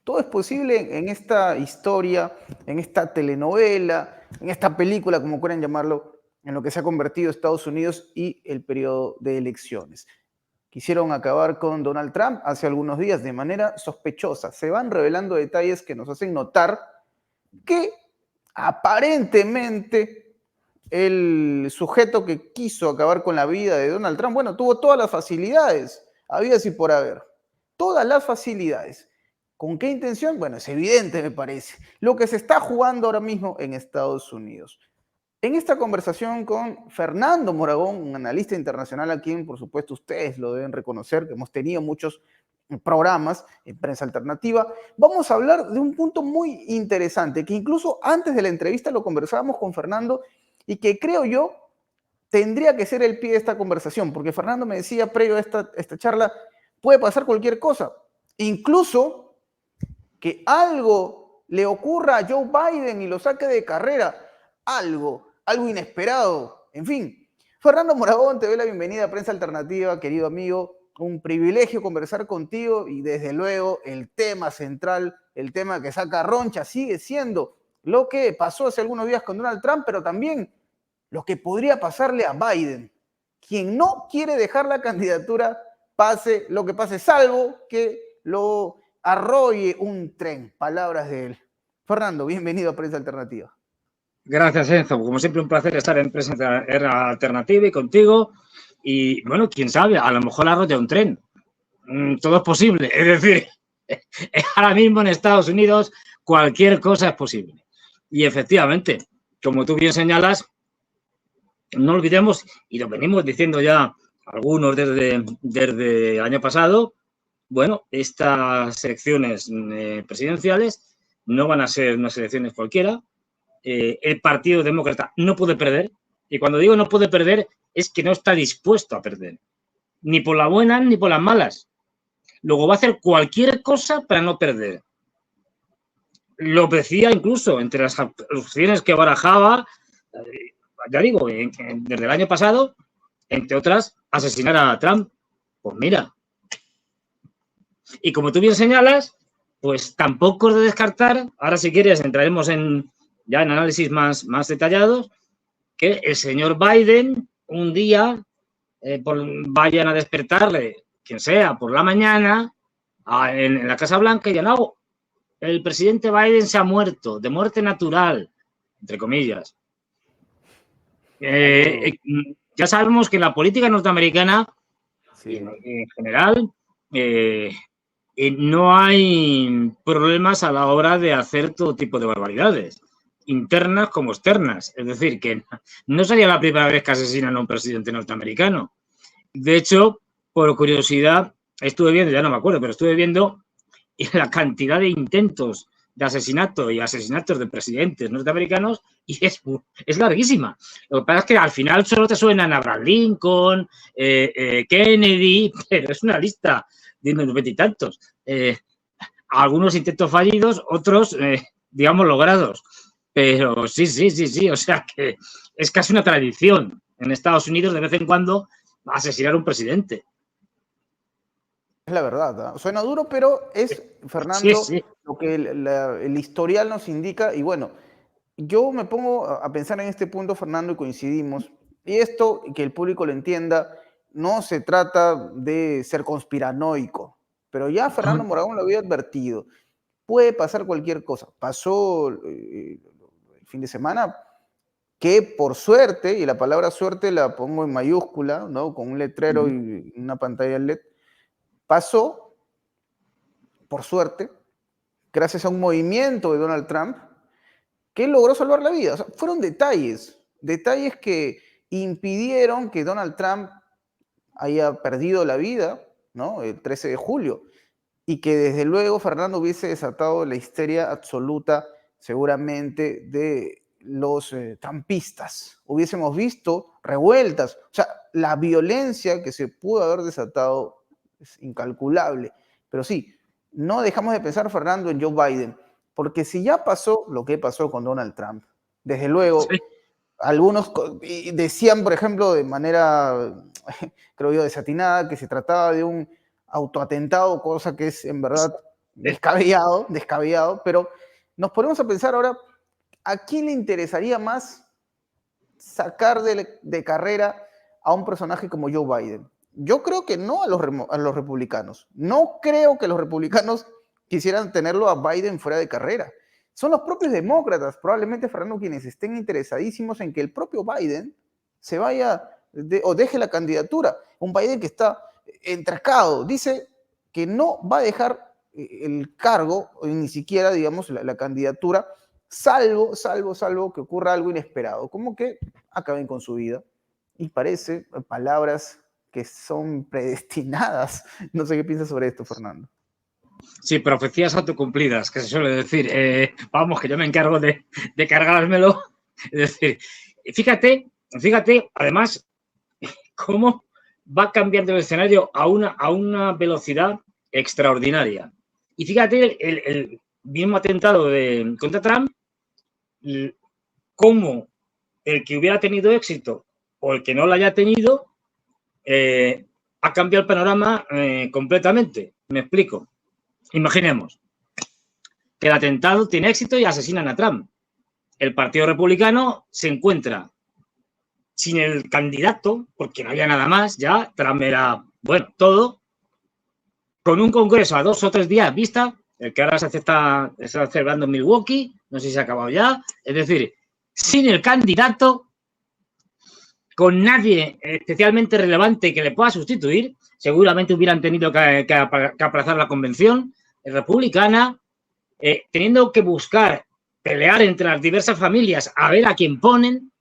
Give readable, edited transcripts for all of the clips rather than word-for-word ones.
Todo es posible en esta historia, en esta telenovela, en esta película, como quieran llamarlo, en lo que se ha convertido Estados Unidos y el periodo de elecciones. Quisieron acabar con Donald Trump hace algunos días de manera sospechosa. Se van revelando detalles que nos hacen notar que aparentemente el sujeto que quiso acabar con la vida de Donald Trump, bueno, tuvo todas las facilidades, había y por haber, todas las facilidades. ¿Con qué intención? Bueno, es evidente, me parece, lo que se está jugando ahora mismo en Estados Unidos. En esta conversación con Fernando Moragón, un analista internacional a quien, por supuesto, ustedes lo deben reconocer, que hemos tenido muchos programas en prensa alternativa, vamos a hablar de un punto muy interesante, que incluso antes de la entrevista lo conversábamos con Fernando y que creo yo tendría que ser el pie de esta conversación, porque Fernando me decía previo a esta charla, puede pasar cualquier cosa, incluso que algo le ocurra a Joe Biden y lo saque de carrera, algo inesperado, en fin. Fernando Moragón, te doy la bienvenida a Prensa Alternativa, querido amigo, un privilegio conversar contigo y desde luego el tema central, el tema que saca roncha, sigue siendo lo que pasó hace algunos días con Donald Trump, pero también lo que podría pasarle a Biden, quien no quiere dejar la candidatura pase lo que pase, salvo que lo arrolle un tren. Palabras de él. Fernando, bienvenido a Prensa Alternativa. Gracias, Enzo. Como siempre, un placer estar en Prensa Alternativa y contigo. Y, bueno, quién sabe, a lo mejor arrolla un tren. Todo es posible. Es decir, ahora mismo en Estados Unidos cualquier cosa es posible. Y, efectivamente, como tú bien señalas, no olvidemos, y lo venimos diciendo ya algunos desde el año pasado, bueno, estas elecciones presidenciales no van a ser unas elecciones cualquiera. El Partido Demócrata no puede perder, y cuando digo no puede perder es que no está dispuesto a perder, ni por las buenas ni por las malas. Luego va a hacer cualquier cosa para no perder. Lo decía incluso entre las opciones que barajaba, ya digo, desde el año pasado, entre otras, asesinar a Trump. Pues mira. Y como tú bien señalas, pues tampoco es de descartar, ahora si quieres entraremos ya en análisis más detallados, que el señor Biden un día vayan a despertarle, quien sea, por la mañana, en la Casa Blanca y digan, no, el presidente Biden se ha muerto, de muerte natural, entre comillas. Ya sabemos que en la política norteamericana, sí, en general, no hay problemas a la hora de hacer todo tipo de barbaridades, internas como externas. Es decir, que no sería la primera vez que asesinan a un presidente norteamericano. De hecho, por curiosidad, estuve viendo, ya no me acuerdo, pero estuve viendo la cantidad de intentos de asesinato y asesinatos de presidentes norteamericanos y es larguísima. Lo que pasa es que al final solo te suenan Abraham Lincoln, Kennedy, pero es una lista de unos veintitantos. Algunos intentos fallidos, otros, digamos, logrados. Pero sí, o sea que es casi una tradición en Estados Unidos de vez en cuando asesinar a un presidente. Es la verdad, ¿eh? Suena duro, pero es, Fernando, sí. Lo que el historial nos indica. Y bueno, yo me pongo a pensar en este punto, Fernando, y coincidimos. Y esto, que el público lo entienda, no se trata de ser conspiranoico, pero ya Fernando Moragón lo había advertido. Puede pasar cualquier cosa. Pasó el fin de semana, que por suerte, y la palabra suerte la pongo en mayúscula, ¿no? Con un letrero y una pantalla LED, pasó, por suerte, gracias a un movimiento de Donald Trump, que logró salvar la vida. O sea, fueron detalles que impidieron que Donald Trump haya perdido la vida, ¿no? El 13 de julio, y que desde luego Fernando hubiese desatado la histeria absoluta, seguramente, de los trumpistas. Hubiésemos visto revueltas, o sea, la violencia que se pudo haber desatado es incalculable. Pero sí, no dejamos de pensar, Fernando, en Joe Biden, porque si ya pasó lo que pasó con Donald Trump, desde luego, sí, algunos decían, por ejemplo, de manera, creo yo, desatinada, que se trataba de un autoatentado, cosa que es en verdad Descabellado, pero nos ponemos a pensar ahora, ¿a quién le interesaría más sacar de carrera a un personaje como Joe Biden? Yo creo que no a los republicanos. No creo que los republicanos quisieran tenerlo a Biden fuera de carrera. Son los propios demócratas, probablemente, Fernando, quienes estén interesadísimos en que el propio Biden se vaya o deje la candidatura. Un Biden que está entracado, dice que no va a dejar el cargo, ni siquiera, digamos, la candidatura, salvo que ocurra algo inesperado, como que acaben con su vida. Y parece palabras que son predestinadas. No sé qué piensas sobre esto, Fernando. Sí, profecías autocumplidas, que se suele decir. Vamos, que yo me encargo de cargármelo. Es decir, fíjate, además, cómo va cambiando el escenario a una velocidad extraordinaria. Y fíjate el mismo atentado contra Trump, cómo el que hubiera tenido éxito o el que no lo haya tenido ha cambiado el panorama completamente. Me explico. Imaginemos que el atentado tiene éxito y asesinan a Trump. El Partido Republicano se encuentra sin el candidato, porque no había nada más, ya Trump era, bueno, todo, con un congreso a 2 o 3 días vista, el que ahora se está celebrando en Milwaukee, no sé si se ha acabado ya, es decir, sin el candidato, con nadie especialmente relevante que le pueda sustituir, seguramente hubieran tenido que aplazar la convención republicana, teniendo que buscar, pelear entre las diversas familias a ver a quién ponen,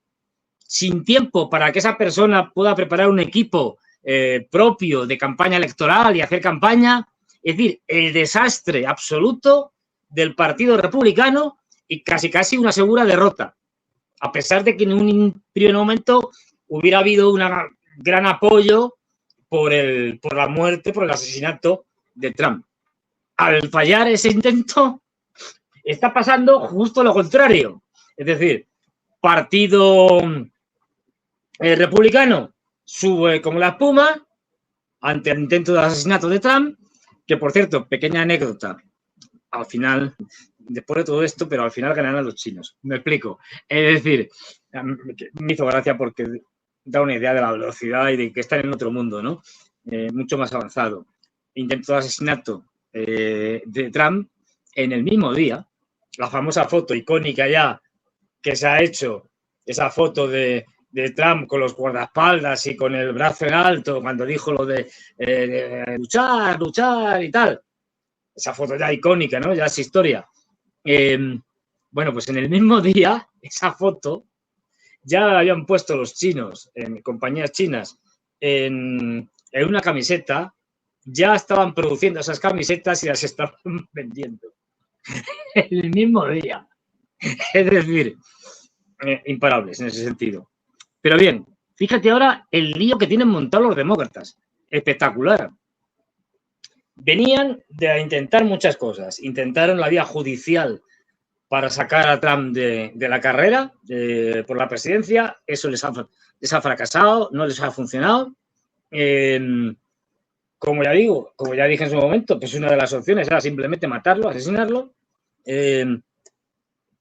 sin tiempo para que esa persona pueda preparar un equipo propio de campaña electoral y hacer campaña. Es decir, el desastre absoluto del Partido Republicano y casi una segura derrota. A pesar de que en un primer momento hubiera habido un gran apoyo por la muerte, por el asesinato de Trump. Al fallar ese intento, está pasando justo lo contrario. Es decir, Partido Republicano sube como la espuma ante el intento de asesinato de Trump, que por cierto, pequeña anécdota, al final, después de todo esto, pero al final ganarán los chinos. Me explico. Es decir, me hizo gracia porque da una idea de la velocidad y de que están en otro mundo, ¿no? Mucho más avanzado. Intento de asesinato de Trump en el mismo día, la famosa foto icónica ya que se ha hecho, esa foto de Trump con los guardaespaldas y con el brazo en alto cuando dijo lo de luchar y tal. Esa foto ya icónica, ¿no? Ya es historia. Bueno, pues en el mismo día, esa foto ya la habían puesto los chinos, en compañías chinas, en una camiseta, ya estaban produciendo esas camisetas y las estaban vendiendo. El mismo día. Es decir, imparables en ese sentido. Pero bien, fíjate ahora el lío que tienen montado los demócratas. Espectacular. Venían de intentar muchas cosas. Intentaron la vía judicial para sacar a Trump de la carrera por la presidencia. Eso les ha fracasado, no les ha funcionado. Como ya dije en su momento, pues una de las opciones era simplemente matarlo, asesinarlo.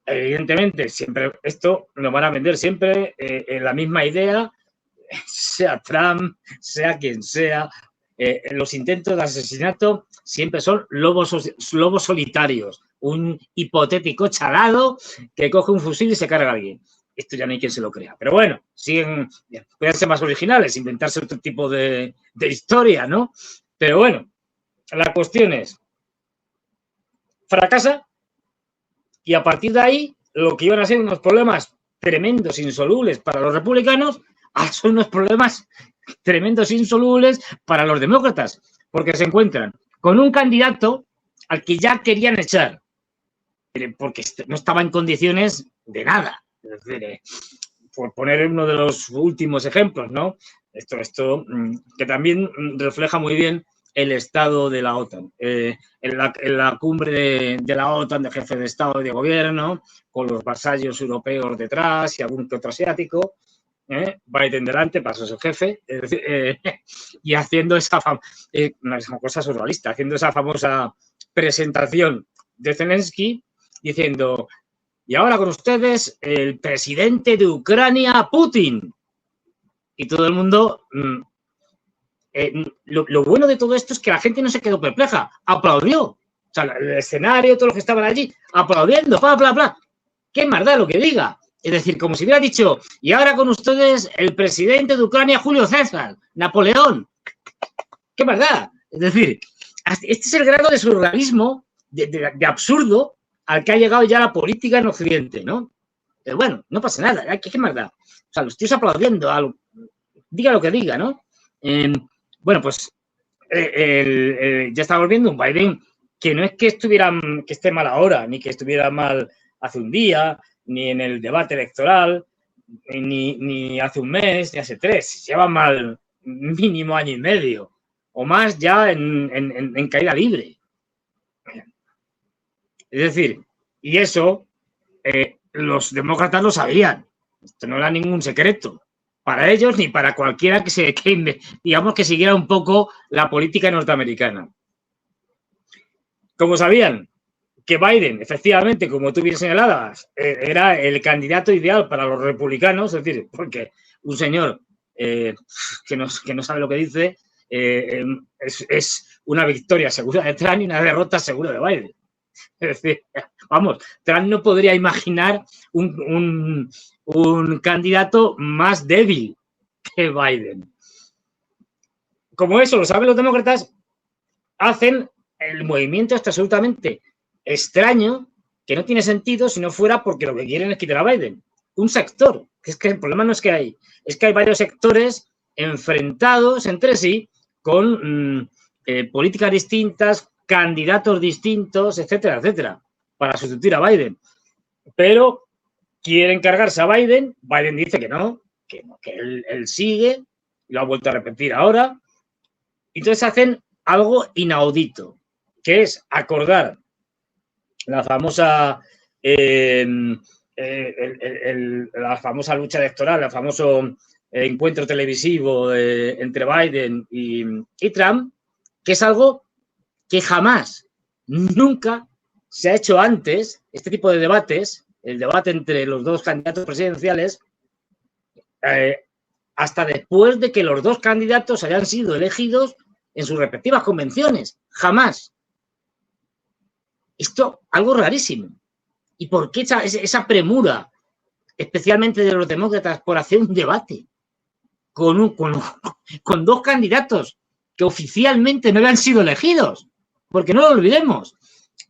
Evidentemente, siempre esto lo van a vender siempre en la misma idea, sea Trump, sea quien sea. Los intentos de asesinato siempre son lobos solitarios, un hipotético chalado que coge un fusil y se carga a alguien. Esto ya no hay quien se lo crea. Pero bueno, pueden ser más originales, inventarse otro tipo de historia, ¿no? Pero bueno, la cuestión es, fracasa y a partir de ahí lo que iban a ser unos problemas tremendos, insolubles para los republicanos, son unos problemas tremendos, insolubles para los demócratas, porque se encuentran con un candidato al que ya querían echar, porque no estaba en condiciones de nada. Es decir, por poner uno de los últimos ejemplos, ¿no? Esto que también refleja muy bien el estado de la OTAN. En la cumbre de la OTAN, de jefe de Estado y de Gobierno, con los vasallos europeos detrás y algún que otro asiático, Biden delante, pasó su jefe, y haciendo esa cosa surrealista, haciendo esa famosa presentación de Zelensky diciendo: y ahora con ustedes el presidente de Ucrania, Putin. Y todo el mundo... lo bueno de todo esto es que la gente no se quedó perpleja, aplaudió. O sea, el escenario, todos los que estaban allí, aplaudiendo, bla, bla, bla. ¿Qué más da lo que diga? Es decir, como si hubiera dicho: y ahora con ustedes el presidente de Ucrania, Julio César, Napoleón. ¿Qué más da? Es decir, este es el grado de surrealismo, de absurdo, al que ha llegado ya la política en Occidente, ¿no? Pero bueno, no pasa nada, ¿qué más da? O sea, los tíos aplaudiendo, diga lo que diga, ¿no? Bueno, pues ya estamos viendo un Biden que no es que esté mal ahora, ni que estuviera mal hace un día, ni en el debate electoral, ni hace un mes, ni hace 3. Lleva mal mínimo año y medio o más ya en caída libre. Es decir, y eso los demócratas lo sabían. Esto no era ningún secreto para ellos ni para cualquiera digamos que siguiera un poco la política norteamericana. Como sabían que Biden, efectivamente, como tú bien señalabas, era el candidato ideal para los republicanos, es decir, porque un señor que no sabe lo que dice es una victoria segura de Trump y una derrota segura de Biden. Es decir, vamos, Trump no podría imaginar un candidato más débil que Biden. Como eso lo saben los demócratas, hacen el movimiento este absolutamente extraño, que no tiene sentido si no fuera porque lo que quieren es quitar a Biden. Un sector, que es que el problema no es que hay, es que hay varios sectores enfrentados entre sí con políticas distintas, candidatos distintos, etcétera, etcétera, para sustituir a Biden. Pero quieren cargarse a Biden. Biden dice que no, que él sigue, lo ha vuelto a repetir ahora. Entonces hacen algo inaudito, que es acordar la famosa la famosa lucha electoral, el famoso encuentro televisivo entre Biden y Trump, que es algo que jamás, nunca se ha hecho antes, este tipo de debates, el debate entre los dos candidatos presidenciales, hasta después de que los dos candidatos hayan sido elegidos en sus respectivas convenciones. Jamás. Esto, algo rarísimo. ¿Y por qué esa premura, especialmente de los demócratas, por hacer un debate con dos candidatos que oficialmente no habían sido elegidos? Porque no lo olvidemos,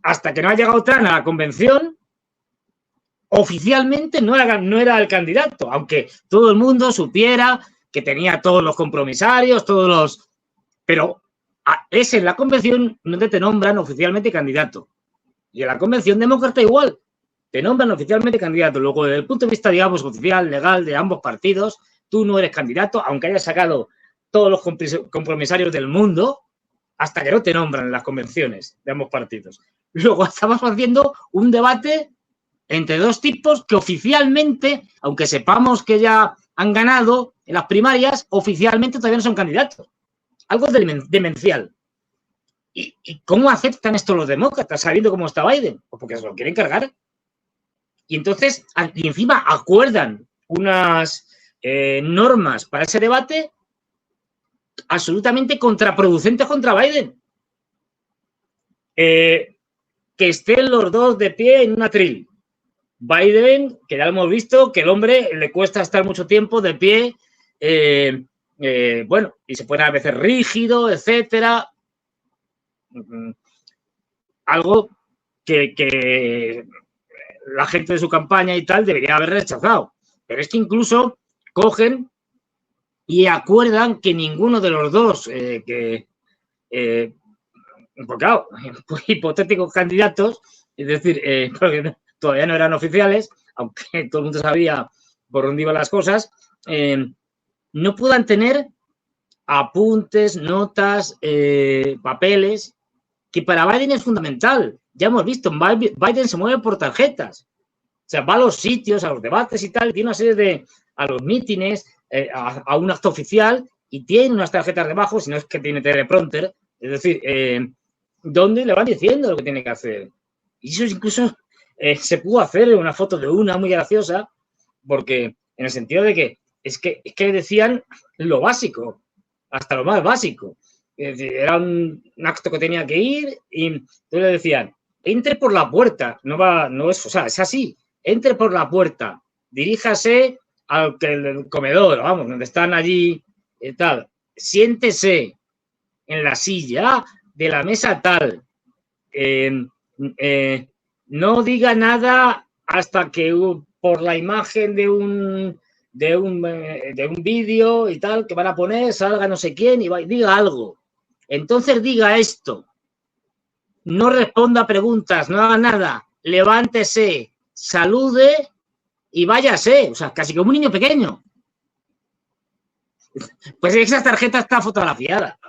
hasta que no ha llegado Trump a la convención, oficialmente no era el candidato, aunque todo el mundo supiera que tenía todos los compromisarios, pero es en la convención donde te nombran oficialmente candidato. Y en la convención demócrata igual, te nombran oficialmente candidato. Luego, desde el punto de vista, digamos, oficial, legal de ambos partidos, tú no eres candidato, aunque hayas sacado todos los compromisarios del mundo, hasta que no te nombran en las convenciones de ambos partidos. Luego estamos haciendo un debate entre dos tipos que oficialmente, aunque sepamos que ya han ganado en las primarias, oficialmente todavía no son candidatos. Algo demencial. ¿Y cómo aceptan esto los demócratas sabiendo cómo está Biden? Pues porque se lo quieren cargar. Y entonces, y encima acuerdan unas normas para ese debate absolutamente contraproducentes contra Biden. Que estén los dos de pie en un atril. Biden, que ya lo hemos visto, que el hombre le cuesta estar mucho tiempo de pie, bueno, y se pone a veces rígido, etcétera. Algo que la gente de su campaña y tal debería haber rechazado. Pero es que incluso cogen y acuerdan que ninguno de los dos, porque claro, hipotéticos candidatos, es decir, porque todavía no eran oficiales, aunque todo el mundo sabía por dónde iban las cosas, no puedan tener apuntes, notas, papeles, que para Biden es fundamental. Ya hemos visto, Biden se mueve por tarjetas. O sea, va a los sitios, a los debates y tal, tiene una serie a los mítines, a un acto oficial y tiene unas tarjetas debajo, si no es que tiene teleprompter. Es decir, donde le van diciendo lo que tiene que hacer. Y eso incluso se pudo hacer una foto de una muy graciosa, porque en el sentido de que es que decían lo básico, hasta lo más básico. Es decir, era un acto que tenía que ir y entonces le decían, entre por la puerta, no es, o sea, es así, entre por la puerta, diríjase al comedor, vamos, donde están allí y tal, siéntese en la silla de la mesa tal, no diga nada hasta que por la imagen de un vídeo y tal que van a poner salga no sé quién y diga algo. Entonces diga esto. No responda preguntas, no haga nada. Levántese, salude y váyase. O sea, casi como un niño pequeño. Pues esa tarjeta está fotografiada.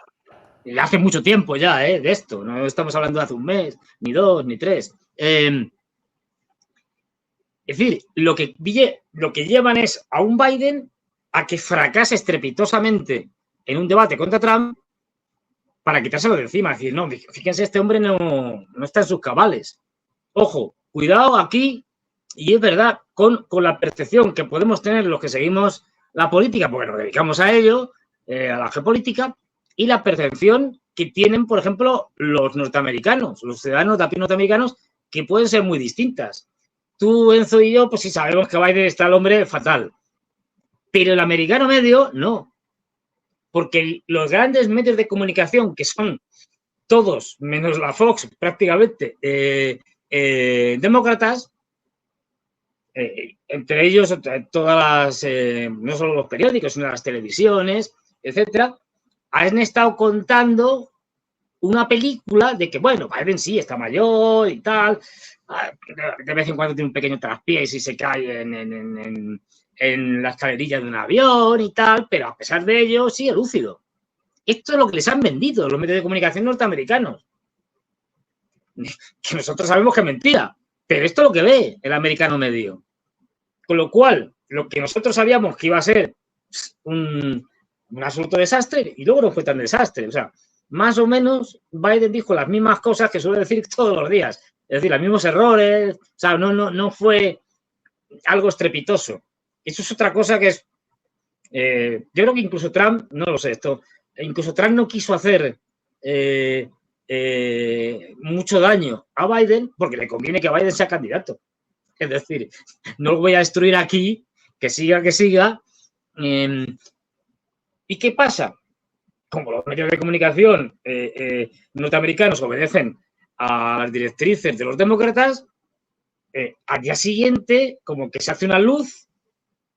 Hace mucho tiempo ya, de esto. No estamos hablando de hace un mes, ni 2, ni 3. Es decir, lo que llevan es a un Biden a que fracase estrepitosamente en un debate contra Trump para quitárselo de encima. Es decir, no, fíjense, este hombre no está en sus cabales. Ojo, cuidado aquí, y es verdad, con la percepción que podemos tener los que seguimos la política, porque nos dedicamos a ello, a la geopolítica, y la percepción que tienen, por ejemplo, los norteamericanos, los ciudadanos norteamericanos, que pueden ser muy distintas. Tú, Enzo y yo, pues sí sabemos que Biden está el hombre fatal. Pero el americano medio, no. Porque los grandes medios de comunicación, que son todos, menos la Fox, prácticamente, demócratas, entre ellos todas las, no solo los periódicos, sino las televisiones, etcétera, han estado contando una película de que, bueno, Biden sí está mayor y tal, de vez en cuando tiene un pequeño traspié y se cae en las escalerillas de un avión y tal, pero a pesar de ello sigue lúcido. Esto es lo que les han vendido los medios de comunicación norteamericanos. Que nosotros sabemos que es mentira, pero esto es lo que ve el americano medio. Con lo cual, lo que nosotros sabíamos que iba a ser un absoluto desastre, y luego no fue tan desastre. O sea, más o menos Biden dijo las mismas cosas que suele decir todos los días. Es decir, los mismos errores. O sea, no fue algo estrepitoso. Eso es otra cosa que es... yo creo que incluso Trump, no lo sé, incluso Trump no quiso hacer mucho daño a Biden porque le conviene que Biden sea candidato. Es decir, no lo voy a destruir aquí, que siga. ¿Y qué pasa? Como los medios de comunicación norteamericanos obedecen a las directrices de los demócratas, al día siguiente como que se hace una luz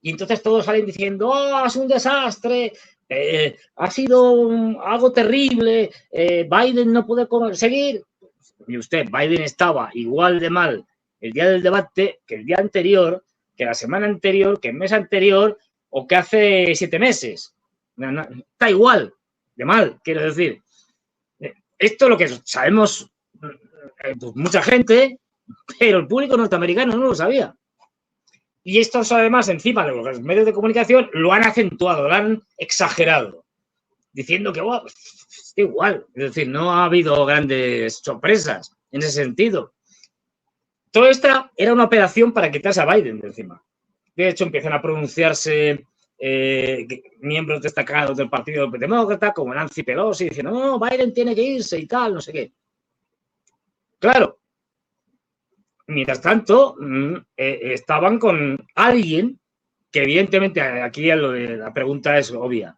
y entonces todos salen diciendo, ¡oh, es un desastre! Ha sido algo terrible, Biden no puede conseguir. Y usted, Biden estaba igual de mal el día del debate que el día anterior, que la semana anterior, que el mes anterior o que hace 7 meses. Está igual de mal, quiero decir. Esto es lo que sabemos pues mucha gente, pero el público norteamericano no lo sabía. Y estos, además, encima de los medios de comunicación, lo han acentuado, lo han exagerado, diciendo que wow, es igual. Es decir, no ha habido grandes sorpresas en ese sentido. Todo esta era una operación para quitarse a Biden de encima. De hecho, empiezan a pronunciarse miembros destacados del Partido Demócrata, como Nancy Pelosi, diciendo, no, Biden tiene que irse y tal, no sé qué. Claro. Mientras tanto, estaban con alguien que evidentemente aquí la pregunta es obvia.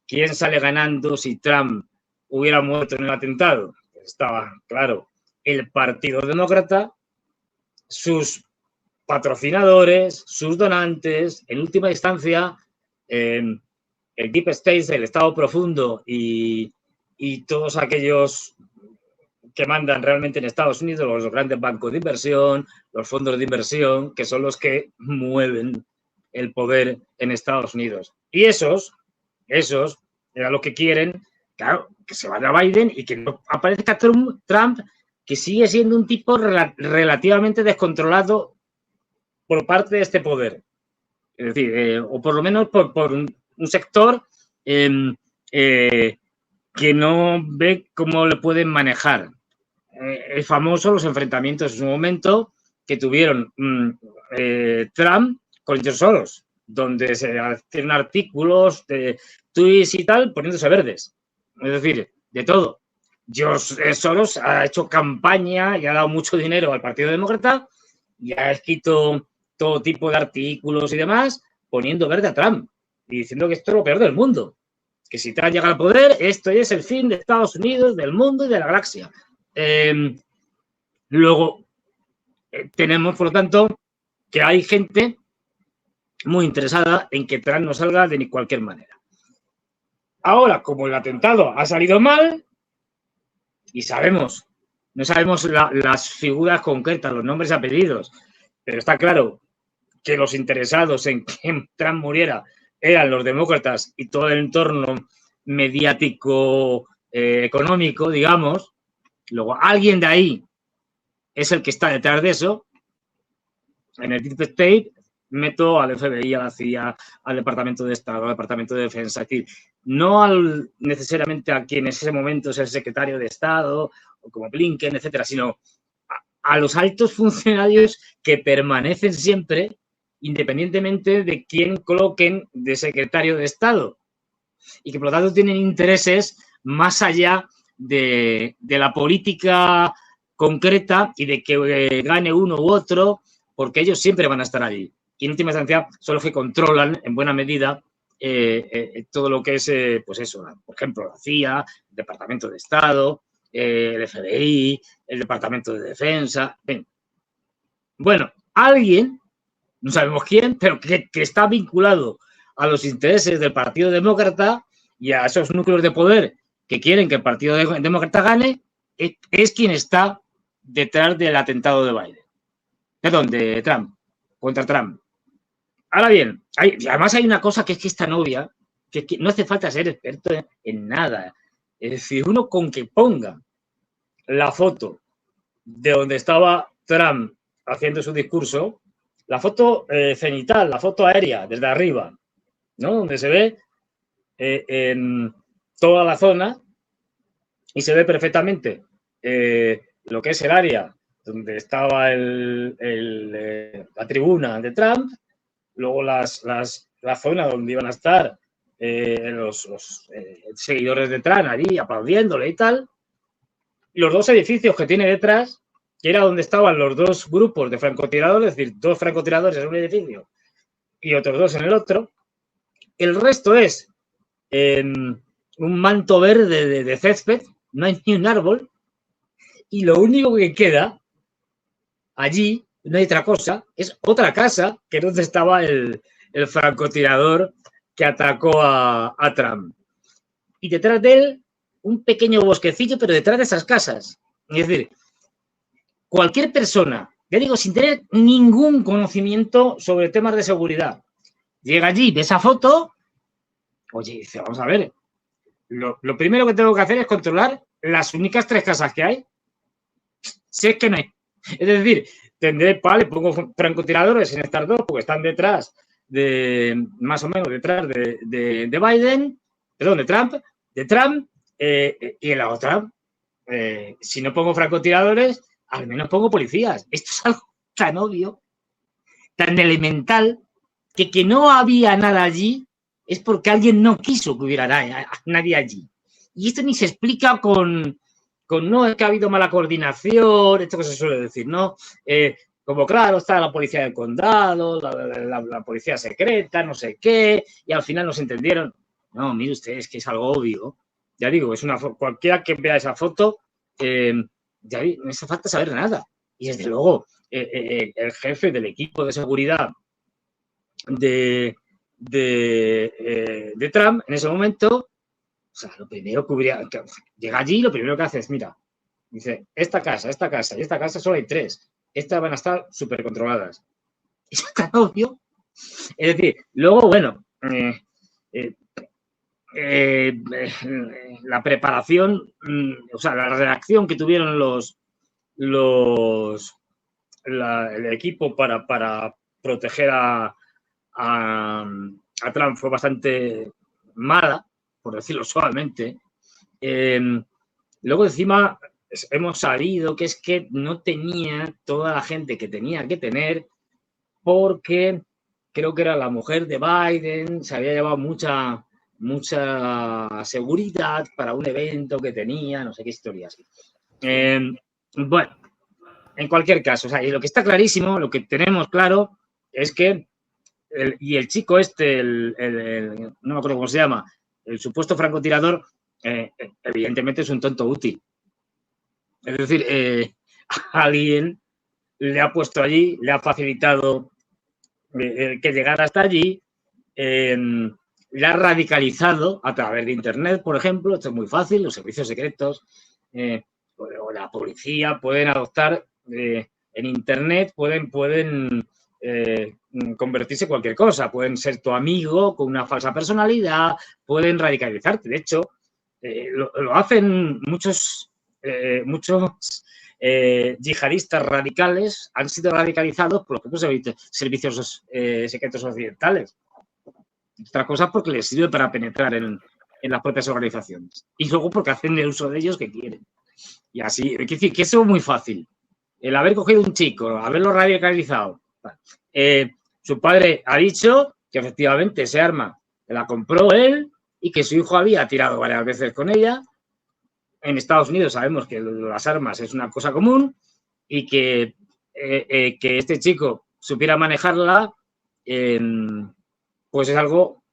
¿Quién sale ganando si Trump hubiera muerto en el atentado? Estaba, claro, el Partido Demócrata, sus patrocinadores, sus donantes, en última instancia, el Deep State, el Estado Profundo y todos aquellos que mandan realmente en Estados Unidos, los grandes bancos de inversión, los fondos de inversión, que son los que mueven el poder en Estados Unidos. Y esos era lo que quieren, claro, que se vaya Biden y que no aparezca Trump, que sigue siendo un tipo relativamente descontrolado por parte de este poder. Es decir, o por lo menos por un sector que no ve cómo le pueden manejar. es famoso los enfrentamientos en su momento que tuvieron Trump con George Soros, donde se hacían artículos, de tweets y tal, poniéndose verdes. Es decir, de todo. George Soros ha hecho campaña y ha dado mucho dinero al Partido Demócrata y ha escrito todo tipo de artículos y demás poniendo verde a Trump y diciendo que esto es lo peor del mundo. Que si Trump llega al poder, esto es el fin de Estados Unidos, del mundo y de la galaxia. Luego, tenemos, por lo tanto, que hay gente muy interesada en que Trump no salga de cualquier manera. Ahora, como el atentado ha salido mal, y sabemos, no sabemos las figuras concretas, los nombres y apellidos, pero está claro que los interesados en que Trump muriera eran los demócratas y todo el entorno mediático, económico, digamos. Luego, alguien de ahí es el que está detrás de eso. En el Deep State meto al FBI, a la CIA, al Departamento de Estado, al Departamento de Defensa. Es decir, no necesariamente a quien en ese momento es el secretario de Estado, o como Blinken, etcétera, sino a los altos funcionarios que permanecen siempre, independientemente de quién coloquen de secretario de Estado. Y que, por lo tanto, tienen intereses más allá de la política concreta y de que gane uno u otro, porque ellos siempre van a estar allí. Y en última instancia son los que controlan en buena medida todo lo que es, pues eso, por ejemplo, la CIA, el Departamento de Estado, el FBI, el Departamento de Defensa. Bien. Bueno, alguien, no sabemos quién, pero que está vinculado a los intereses del Partido Demócrata y a esos núcleos de poder que quieren que el Partido Demócrata gane, es quien está detrás del atentado de Biden. Perdón, de Trump, contra Trump. Ahora bien, además hay una cosa que es que esta novia, que no hace falta ser experto en nada. Es decir, uno con que ponga la foto de donde estaba Trump haciendo su discurso, la foto cenital, la foto aérea, desde arriba, ¿no? Donde se ve en toda la zona y se ve perfectamente lo que es el área donde estaba la tribuna de Trump, luego la zona donde iban a estar los seguidores de Trump allí aplaudiéndole y tal, y los dos edificios que tiene detrás, que era donde estaban los dos grupos de francotiradores, es decir, dos francotiradores en un edificio y otros dos en el otro. El resto es un manto verde de césped, no hay ni un árbol, y lo único que queda allí, no hay otra cosa, es otra casa que es donde estaba el francotirador que atacó a Trump. Y detrás de él, un pequeño bosquecillo, pero detrás de esas casas. Es decir, cualquier persona, ya digo, sin tener ningún conocimiento sobre temas de seguridad, llega allí, ve esa foto, oye, dice, vamos a ver, lo primero que tengo que hacer es controlar las únicas 3 casas que hay. Si es que no hay. Es decir, le pongo francotiradores en estas 2 porque están detrás más o menos detrás de Biden, perdón, de Trump, y en la otra, si no pongo francotiradores, al menos pongo policías. Esto es algo tan obvio, tan elemental, que no había nada allí es porque alguien no quiso que hubiera nadie allí. Y esto ni se explica con no es que ha habido mala coordinación, esto que se suele decir, ¿no? Como claro, está la policía del condado, la policía secreta, no sé qué, y al final no se entendieron. No, mire usted, es que es algo obvio. Ya digo, es cualquiera que vea esa foto, ya no hace falta saber nada. Y desde luego, el jefe del equipo de seguridad de Trump en ese momento, o sea, lo primero que llega allí, lo primero que hace es, mira, dice, esta casa y esta casa solo hay 3. Estas van a estar súper controladas. Es tan obvio. Es decir, luego, bueno, la preparación, o sea, la reacción que tuvieron el equipo para proteger a Trump fue bastante mala, por decirlo suavemente. Luego, encima, hemos sabido que es que no tenía toda la gente que tenía que tener, porque creo que era la mujer de Biden, se había llevado mucha seguridad para un evento que tenía, no sé qué historia así. Bueno, en cualquier caso, o sea, y lo que está clarísimo, lo que tenemos claro es que el chico este, no me acuerdo cómo se llama, el supuesto francotirador, evidentemente es un tonto útil. Es decir, alguien le ha puesto allí, le ha facilitado que llegara hasta allí, le ha radicalizado a través de Internet, por ejemplo. Esto es muy fácil, los servicios secretos o la policía pueden adoptar en Internet, pueden convertirse en cualquier cosa, pueden ser tu amigo con una falsa personalidad, pueden radicalizarte. De hecho, lo hacen muchos yihadistas radicales, han sido radicalizados por los propios servicios secretos occidentales. Otras cosas porque les sirve para penetrar en las propias organizaciones. Y luego porque hacen el uso de ellos que quieren. Y así, es decir, que eso es muy fácil. El haber cogido un chico, haberlo radicalizado. Su padre ha dicho que efectivamente ese arma la compró él y que su hijo había tirado varias veces con ella. En Estados Unidos sabemos que las armas es una cosa común y que este chico supiera manejarla, pues es algo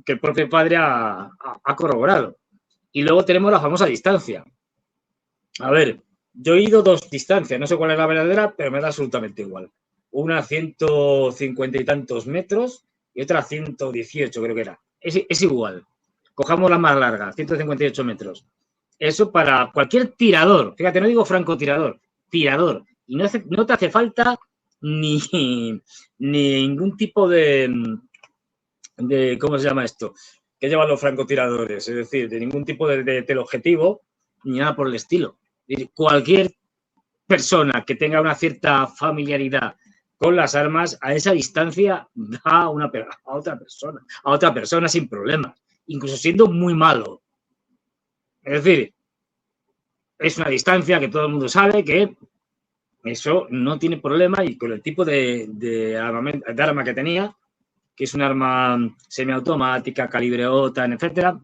que el propio padre ha corroborado. Y luego tenemos la famosa distancia. A ver, yo he ido 2 distancias, no sé cuál es la verdadera, pero me da absolutamente igual. Una a 150 y tantos metros y otra a 118, creo que era. Es igual. Cojamos la más larga, 158 metros. Eso para cualquier tirador, fíjate, no digo francotirador, tirador. Y no te hace falta ni ningún tipo de, ¿cómo se llama esto? Que llevan los francotiradores, es decir, de ningún tipo de teleobjetivo ni nada por el estilo. Cualquier persona que tenga una cierta familiaridad con las armas, a esa distancia da a otra persona sin problemas, incluso siendo muy malo. Es decir, es una distancia que todo el mundo sabe que eso no tiene problema, y con el tipo de arma que tenía, que es un arma semiautomática, calibre OTAN, etcétera,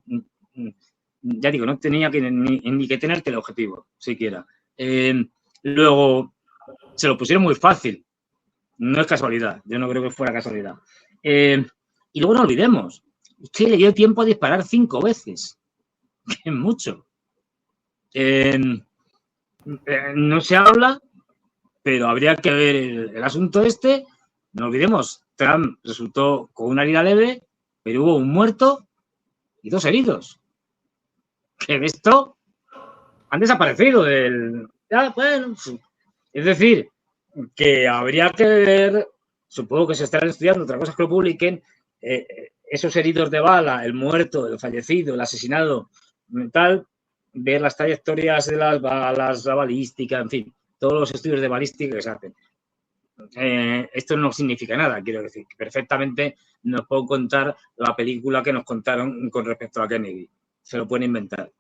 ya digo, no tenía ni que tener teleobjetivo, siquiera. Luego, se lo pusieron muy fácil. No es casualidad, yo no creo que fuera casualidad. Y luego no olvidemos, usted le dio tiempo a disparar 5 veces, que es mucho. No se habla, pero habría que ver el asunto este. No olvidemos, Trump resultó con una herida leve, pero hubo un muerto y 2 heridos. Que de esto han desaparecido bueno, es decir, que habría que ver, supongo que se estarán estudiando, otra cosa es que lo publiquen, esos heridos de bala, el muerto, el fallecido, el asesinado, tal, ver las trayectorias de las balas, la balística, en fin, todos los estudios de balística que se hacen. Esto no significa nada, quiero decir, que perfectamente nos puedo contar la película que nos contaron con respecto a Kennedy. Se lo pueden inventar,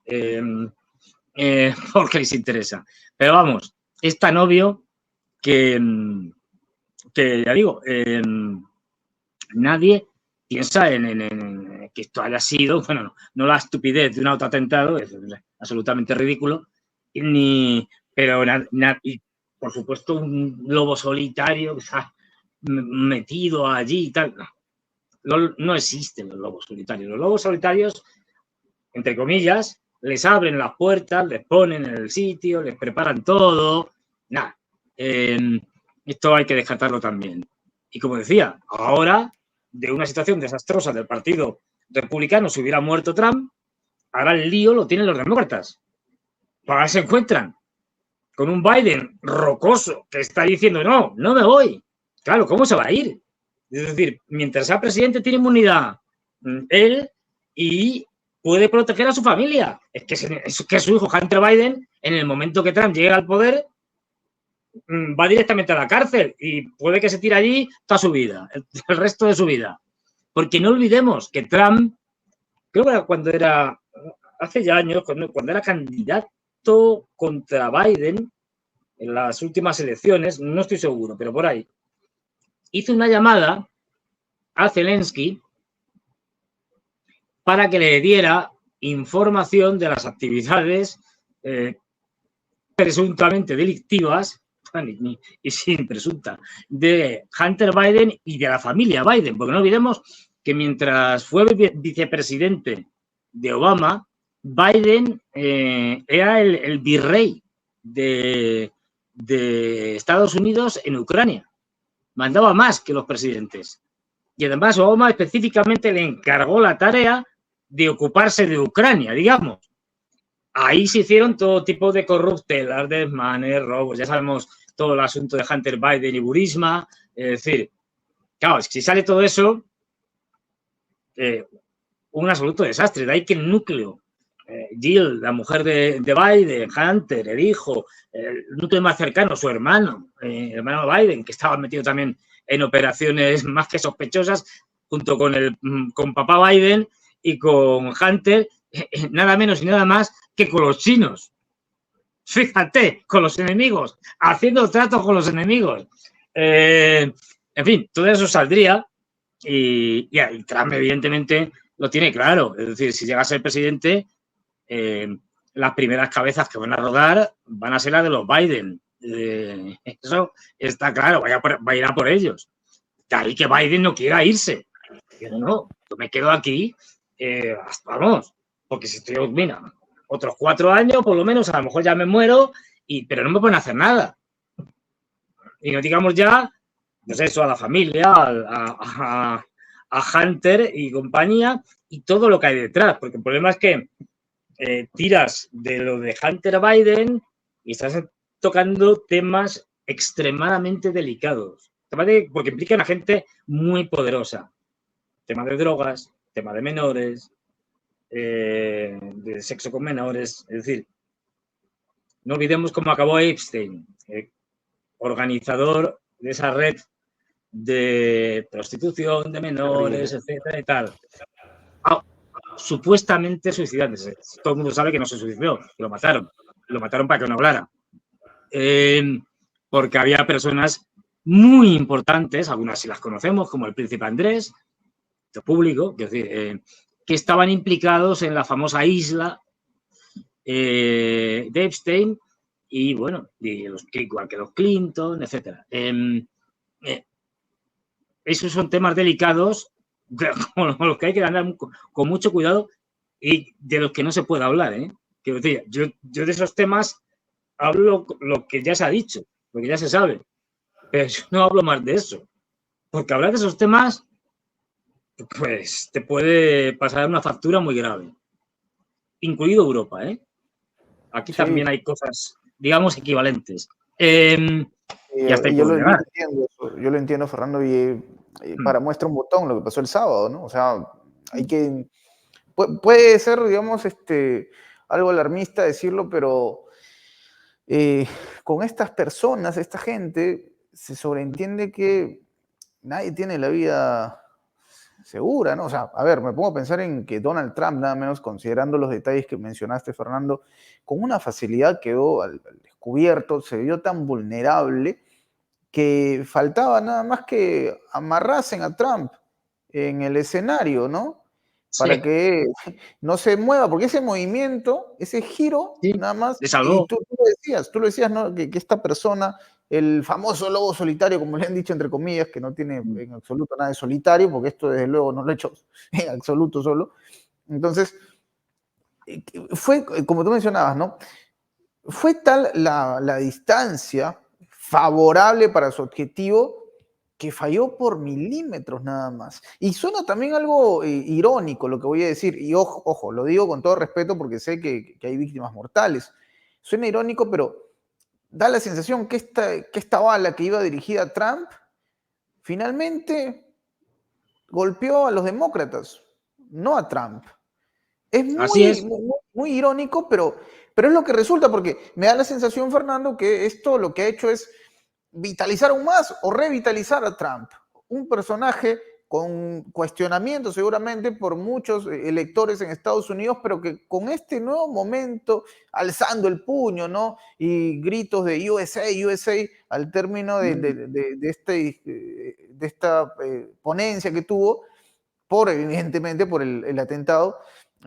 porque les interesa. Pero vamos, es tan obvio que ya digo, nadie piensa en que esto haya sido, bueno, no la estupidez de un autoatentado, es absolutamente ridículo, pero y por supuesto un lobo solitario que está metido allí y tal. No existen los lobos solitarios. Los lobos solitarios, entre comillas, les abren las puertas, les ponen en el sitio, les preparan todo. Nada. Esto hay que descartarlo también. Y como decía, ahora, de una situación desastrosa del Partido Republicano, si hubiera muerto Trump, ahora el lío lo tienen los demócratas. Ahora se encuentran con un Biden rocoso que está diciendo, no me voy. Claro, ¿cómo se va a ir? Es decir, mientras sea presidente tiene inmunidad él y puede proteger a su familia. Es que su hijo Hunter Biden, en el momento que Trump llegue al poder, va directamente a la cárcel y puede que se tire allí toda su vida, el resto de su vida. Porque no olvidemos que Trump, creo que cuando era, hace ya años, cuando era candidato votó contra Biden en las últimas elecciones, no estoy seguro, pero por ahí, hizo una llamada a Zelensky para que le diera información de las actividades presuntamente delictivas, y sin presunta, de Hunter Biden y de la familia Biden, porque no olvidemos que mientras fue vicepresidente de Obama, Biden era el virrey de Estados Unidos en Ucrania. Mandaba más que los presidentes. Y además Obama específicamente le encargó la tarea de ocuparse de Ucrania, digamos. Ahí se hicieron todo tipo de corruptelas, desmanes, robos. Ya sabemos todo el asunto de Hunter Biden y Burisma. Es decir, claro, si sale todo eso, un absoluto desastre. De ahí que el núcleo, Jill, la mujer de Biden, Hunter, el hijo, el núcleo más cercano, su hermano, el hermano Biden, que estaba metido también en operaciones más que sospechosas, junto con papá Biden y con Hunter, nada menos y nada más que con los chinos. Fíjate, con los enemigos, haciendo tratos con los enemigos. En fin, todo eso saldría y Trump evidentemente lo tiene claro. Es decir, si llega a ser presidente, las primeras cabezas que van a rodar van a ser las de los Biden. Eso está claro, va a ir a por ellos. De ahí que Biden no quiera irse. Pero no, yo me quedo aquí, vamos, porque si estoy, mira, otros 4 años, por lo menos, a lo mejor ya me muero, pero no me pueden hacer nada. Y no digamos ya, pues eso, a la familia, a Hunter y compañía, y todo lo que hay detrás, porque el problema es que tiras de lo de Hunter Biden y estás tocando temas extremadamente delicados, porque implican a gente muy poderosa. Tema de drogas, tema de menores, de sexo con menores. Es decir, no olvidemos cómo acabó Epstein, organizador de esa red de prostitución de menores, etcétera y tal. Supuestamente suicidándose. Todo el mundo sabe que no se suicidó, que lo mataron. Lo mataron para que no hablara. Porque había personas muy importantes, algunas sí las conocemos, como el príncipe Andrés, público, es decir, que estaban implicados en la famosa isla de Epstein y, bueno, igual que los Clinton, etcétera. Esos son temas delicados con los que hay que andar con mucho cuidado y de los que no se puede hablar. Quiero decir, yo de esos temas hablo lo que ya se ha dicho, lo que ya se sabe, pero yo no hablo más de eso, porque hablar de esos temas pues te puede pasar una factura muy grave, incluido Europa, Aquí sí. También hay cosas, digamos, equivalentes. Y hasta yo lo entiendo, Fernando, y para muestra un botón lo que pasó el sábado, ¿no? O sea, hay que... Puede ser, digamos, algo alarmista decirlo, pero con estas personas, esta gente, se sobreentiende que nadie tiene la vida segura, ¿no? O sea, a ver, me pongo a pensar en que Donald Trump, nada menos considerando los detalles que mencionaste, Fernando, con una facilidad quedó al descubierto, se vio tan vulnerable que faltaba nada más que amarrasen a Trump en el escenario, ¿no? Para sí. Que no se mueva, porque ese movimiento, ese giro, sí, nada más, y tú lo decías, ¿no? Que esta persona, el famoso lobo solitario, como le han dicho entre comillas, que no tiene en absoluto nada de solitario, porque esto desde luego no lo he hecho en absoluto solo. Entonces, fue, como tú mencionabas, ¿no? Fue tal la distancia favorable para su objetivo que falló por milímetros nada más. Y suena también algo irónico lo que voy a decir, y ojo, lo digo con todo respeto porque sé que hay víctimas mortales. Suena irónico, pero da la sensación que esta bala que iba dirigida a Trump finalmente golpeó a los demócratas, no a Trump. Es muy irónico, pero es lo que resulta, porque me da la sensación, Fernando, que esto lo que ha hecho es vitalizar aún más o revitalizar a Trump, un personaje con cuestionamiento seguramente por muchos electores en Estados Unidos, pero que con este nuevo momento, alzando el puño, ¿no? Y gritos de USA, USA, al término de esta ponencia que tuvo, evidentemente, por el atentado,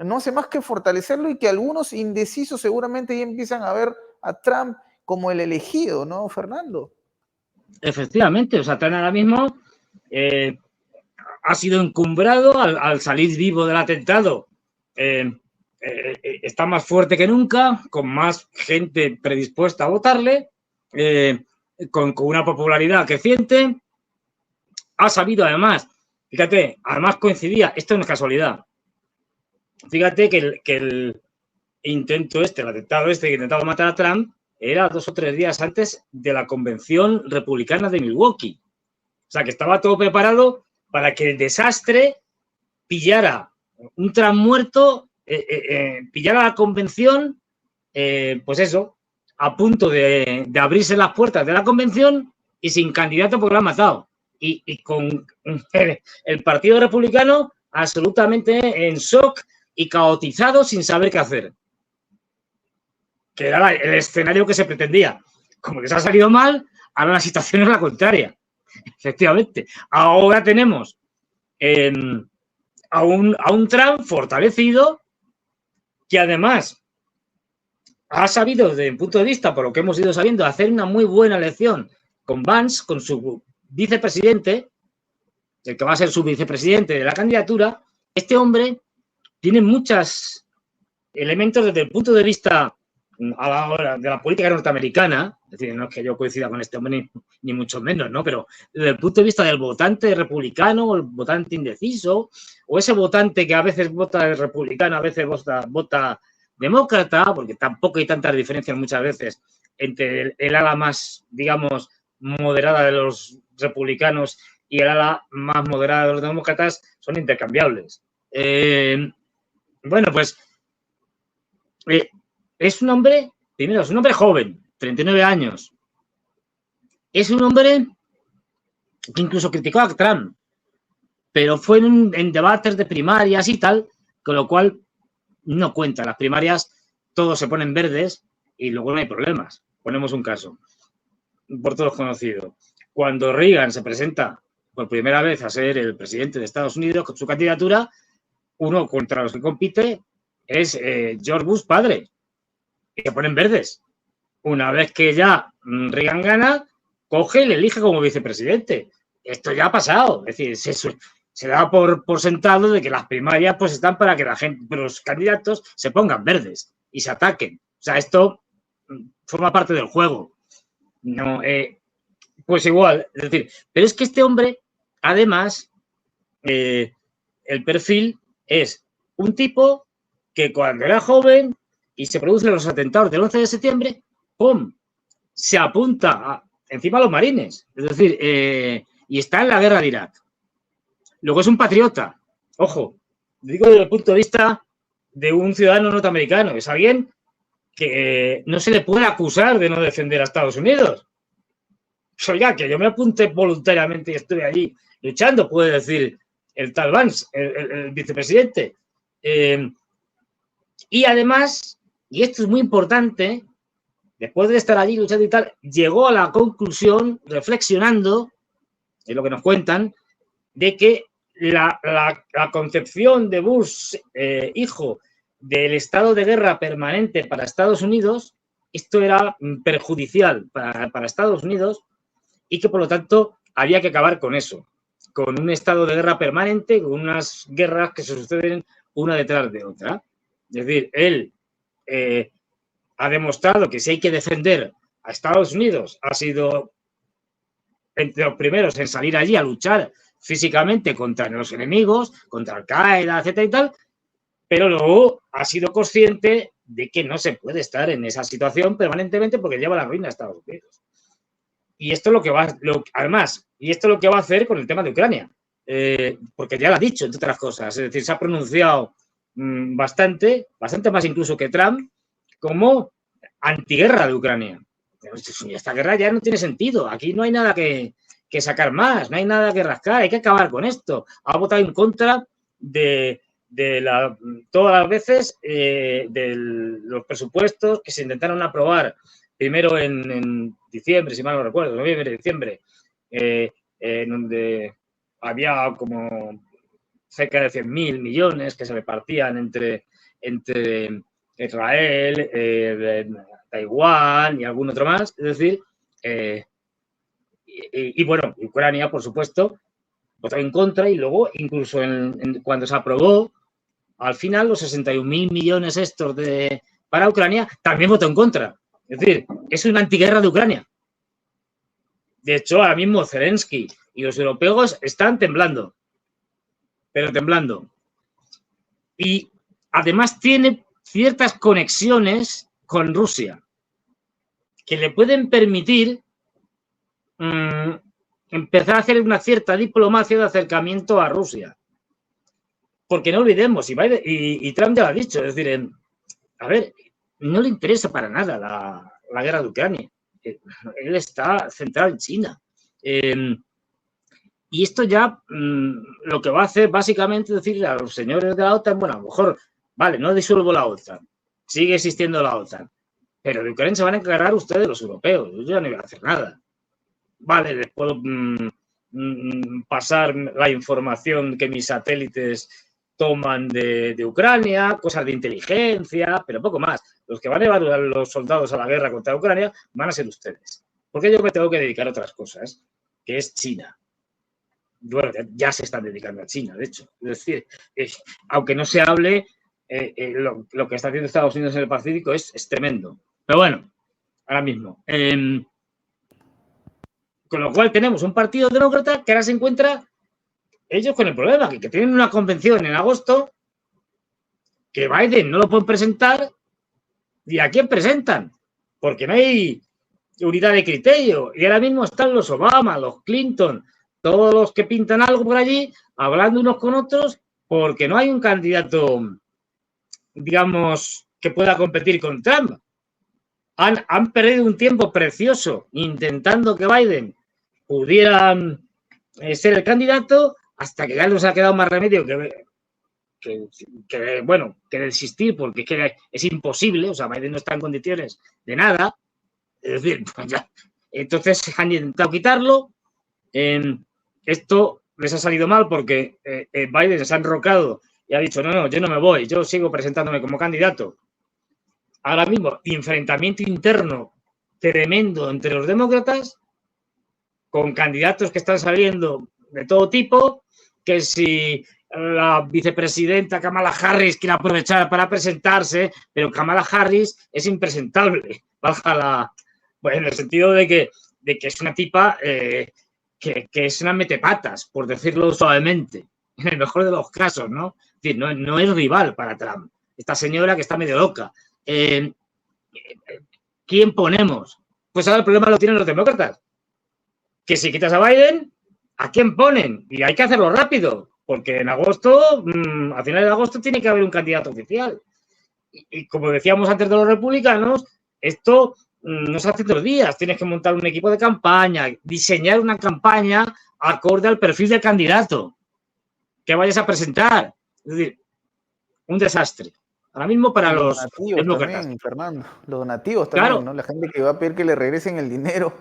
no hace más que fortalecerlo y que algunos indecisos seguramente ya empiezan a ver a Trump como el elegido, ¿no, Fernando? Efectivamente, o sea, Trump ahora mismo ha sido encumbrado al salir vivo del atentado. Está más fuerte que nunca, con más gente predispuesta a votarle, con una popularidad creciente. Ha sabido además, fíjate, además coincidía, esto no es casualidad, fíjate que el intento el atentado que intentaba matar a Trump, era 2 o 3 días antes de la convención republicana de Milwaukee. O sea, que estaba todo preparado para que el desastre pillara un Trump muerto, pillara la convención, pues eso, a punto de abrirse las puertas de la convención y sin candidato porque lo han matado. Y con el Partido Republicano absolutamente en shock y caotizado sin saber qué hacer. Que era el escenario que se pretendía. Como les ha salido mal, ahora la situación es la contraria. Efectivamente. Ahora tenemos a un Trump fortalecido que además ha sabido, desde mi punto de vista, por lo que hemos ido sabiendo, hacer una muy buena elección con Vance, con su vicepresidente, el que va a ser su vicepresidente de la candidatura. Este hombre tiene muchos elementos desde el punto de vista a la hora de la política norteamericana, es decir, no es que yo coincida con este hombre ni mucho menos, ¿no? Pero desde el punto de vista del votante republicano o el votante indeciso, o ese votante que a veces vota republicano, a veces vota demócrata, porque tampoco hay tantas diferencias muchas veces entre el ala más, digamos, moderada de los republicanos y el ala más moderada de los demócratas, son intercambiables. Bueno, pues es un hombre, primero, es un hombre joven, 39 años. Es un hombre que incluso criticó a Trump, pero fue en debates de primarias y tal, con lo cual no cuenta. Las primarias todos se ponen verdes y luego no hay problemas. Ponemos un caso, por todos conocido. Cuando Reagan se presenta por primera vez a ser el presidente de Estados Unidos con su candidatura, uno contra los que compite es George Bush padre, y se ponen verdes. Una vez que ya Reagan gana, coge y le elige como vicepresidente. Esto ya ha pasado. Es decir, se da por sentado de que las primarias pues están para que la gente, los candidatos se pongan verdes y se ataquen. O sea, esto forma parte del juego. No, pues igual, es decir, pero es que este hombre, además, el perfil es un tipo que cuando era joven y se producen los atentados del 11 de septiembre, ¡pum!, se apunta encima a los marines. Es decir, y está en la guerra de Irak. Luego es un patriota. Ojo, digo desde el punto de vista de un ciudadano norteamericano. Es alguien que no se le puede acusar de no defender a Estados Unidos. Oiga, que yo me apunté voluntariamente y estuve allí luchando, puede decir el tal Vance, el vicepresidente. Y además, y esto es muy importante, después de estar allí luchando y tal, llegó a la conclusión, reflexionando, es lo que nos cuentan, de que la concepción de Bush, hijo, del estado de guerra permanente para Estados Unidos, esto era perjudicial para Estados Unidos y que, por lo tanto, había que acabar con eso, con un estado de guerra permanente, con unas guerras que se suceden una detrás de otra. Es decir, él ha demostrado que si hay que defender a Estados Unidos, ha sido entre los primeros en salir allí a luchar físicamente contra los enemigos, contra Al-Qaeda, etcétera y tal, pero luego ha sido consciente de que no se puede estar en esa situación permanentemente porque lleva la ruina a Estados Unidos. Y esto es lo que va, además, y esto es lo que va a hacer con el tema de Ucrania, porque ya lo ha dicho, entre otras cosas, es decir, se ha pronunciado bastante más incluso que Trump, como antiguerra de Ucrania. Esta guerra ya no tiene sentido, aquí no hay nada que que sacar más, no hay nada que rascar, hay que acabar con esto. Ha votado en contra de todas las veces de los presupuestos que se intentaron aprobar primero en diciembre, si mal no recuerdo, noviembre, diciembre, en donde había como cerca de 100.000 millones que se repartían entre Israel, Taiwán y algún otro más. Es decir, y bueno, Ucrania, por supuesto, votó en contra y luego, incluso cuando se aprobó, al final los 61.000 millones estos para Ucrania también votó en contra. Es decir, es una antiguerra de Ucrania. De hecho, ahora mismo Zelensky y los europeos están temblando, pero temblando. Y además tiene ciertas conexiones con Rusia que le pueden permitir empezar a hacer una cierta diplomacia de acercamiento a Rusia. Porque no olvidemos, y Trump ya lo ha dicho, es decir, a ver, no le interesa para nada la guerra de Ucrania. Él está centrado en China. Y esto ya lo que va a hacer básicamente es decirle a los señores de la OTAN, bueno, a lo mejor, vale, no disuelvo la OTAN, sigue existiendo la OTAN, pero de Ucrania se van a encargar ustedes, los europeos, yo ya no voy a hacer nada. Vale, les puedo pasar la información que mis satélites toman de Ucrania, cosas de inteligencia, pero poco más. Los que van a llevar a los soldados a la guerra contra Ucrania van a ser ustedes. Porque yo me tengo que dedicar a otras cosas, que es China. Bueno, ya se están dedicando a China, de hecho. Es decir, aunque no se hable, lo que está haciendo Estados Unidos en el Pacífico es tremendo. Pero bueno, ahora mismo. Con lo cual tenemos un partido demócrata que ahora se encuentra ellos con el problema, que tienen una convención en agosto, que Biden no lo pueden presentar, ¿y a quién presentan? Porque no hay unidad de criterio. Y ahora mismo están los Obama, los Clinton, todos los que pintan algo por allí, hablando unos con otros, porque no hay un candidato, digamos, que pueda competir con Trump. Han perdido un tiempo precioso intentando que Biden pudiera ser el candidato, hasta que ya les ha quedado más remedio que desistir, porque es que es imposible, o sea, Biden no está en condiciones de nada. Es decir, pues ya. Entonces han intentado quitarlo. Esto les ha salido mal porque Biden se ha enrocado y ha dicho, no, yo no me voy, yo sigo presentándome como candidato. Ahora mismo, enfrentamiento interno tremendo entre los demócratas, con candidatos que están saliendo de todo tipo, que si la vicepresidenta Kamala Harris quiere aprovechar para presentarse, pero Kamala Harris es impresentable, bueno, en el sentido de que es una tipa que es una metepatas, por decirlo suavemente, en el mejor de los casos, ¿no? Es decir, no es rival para Trump. Esta señora que está medio loca. ¿Quién ponemos? Pues ahora el problema lo tienen los demócratas. Que si quitas a Biden, ¿a quién ponen? Y hay que hacerlo rápido, porque en agosto, a finales de agosto, tiene que haber un candidato oficial. Y como decíamos antes de los republicanos, esto no se hace 2 días. Tienes que montar un equipo de campaña, diseñar una campaña acorde al perfil del candidato que vayas a presentar. Es decir, un desastre. Ahora mismo para los demócratas. También, Fernando, los donativos también, claro, ¿no? La gente que va a pedir que le regresen el dinero,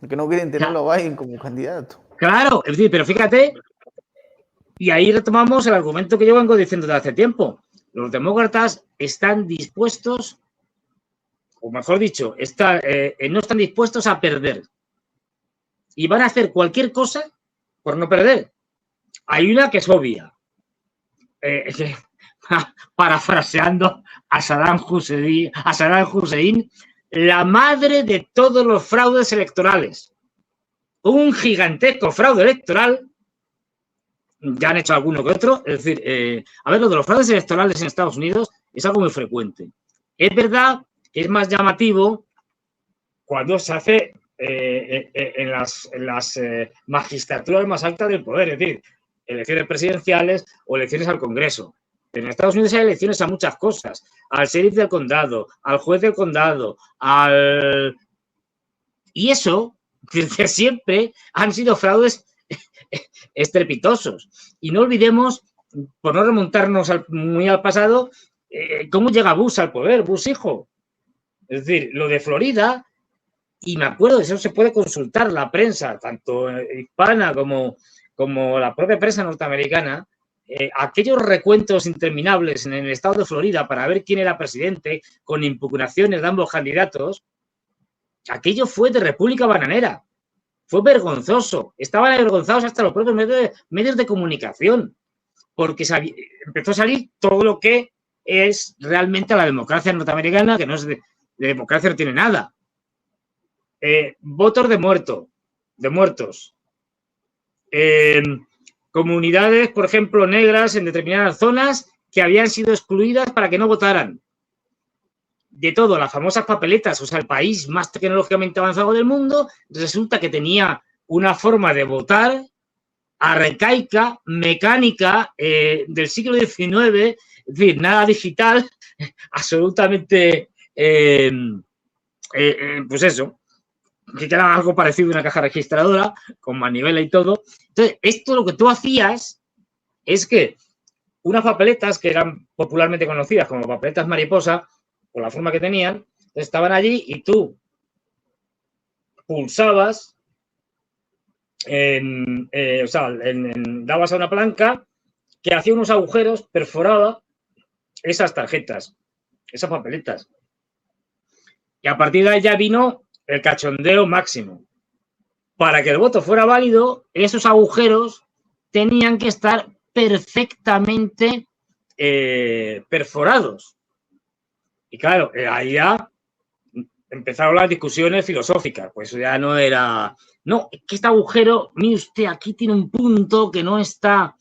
que no quieren tenerlo a Biden como candidato. Claro, es decir, pero fíjate, y ahí retomamos el argumento que yo vengo diciendo desde hace tiempo. Los demócratas están dispuestos, o mejor dicho, no están dispuestos a perder. Y van a hacer cualquier cosa por no perder. Hay una que es obvia. Parafraseando a Saddam Hussein, la madre de todos los fraudes electorales. Un gigantesco fraude electoral, ya han hecho alguno que otro, es decir, a ver, lo de los fraudes electorales en Estados Unidos es algo muy frecuente. Es verdad que es más llamativo cuando se hace en las magistraturas más altas del poder, es decir, elecciones presidenciales o elecciones al Congreso. En Estados Unidos hay elecciones a muchas cosas, al sheriff del condado, al juez del condado, y eso Desde siempre han sido fraudes estrepitosos. Y no olvidemos, por no remontarnos muy al pasado, cómo llega Bush al poder, Bush hijo. Es decir, lo de Florida, y me acuerdo, eso se puede consultar la prensa, tanto hispana como la propia prensa norteamericana, aquellos recuentos interminables en el estado de Florida para ver quién era presidente, con impugnaciones de ambos candidatos, aquello fue de República Bananera. Fue vergonzoso. Estaban avergonzados hasta los propios medios de comunicación, porque empezó a salir todo lo que es realmente la democracia norteamericana, que no es de democracia, no tiene nada. Votos de muertos. Comunidades, por ejemplo, negras en determinadas zonas que habían sido excluidas para que no votaran. De todo, las famosas papeletas, o sea, el país más tecnológicamente avanzado del mundo, resulta que tenía una forma de votar arcaica, mecánica, del siglo XIX, es decir, nada digital, absolutamente, pues eso, que era algo parecido a una caja registradora, con manivela y todo. Entonces, esto lo que tú hacías es que unas papeletas que eran popularmente conocidas como papeletas mariposa, por la forma que tenían, estaban allí y tú pulsabas, dabas a una palanca que hacía unos agujeros, perforaba esas tarjetas, esas papeletas. Y a partir de ahí ya vino el cachondeo máximo. Para que el voto fuera válido, esos agujeros tenían que estar perfectamente perforados. Y claro, ahí ya empezaron las discusiones filosóficas, pues ya no era, no, es que este agujero, mire usted, aquí tiene un punto que no está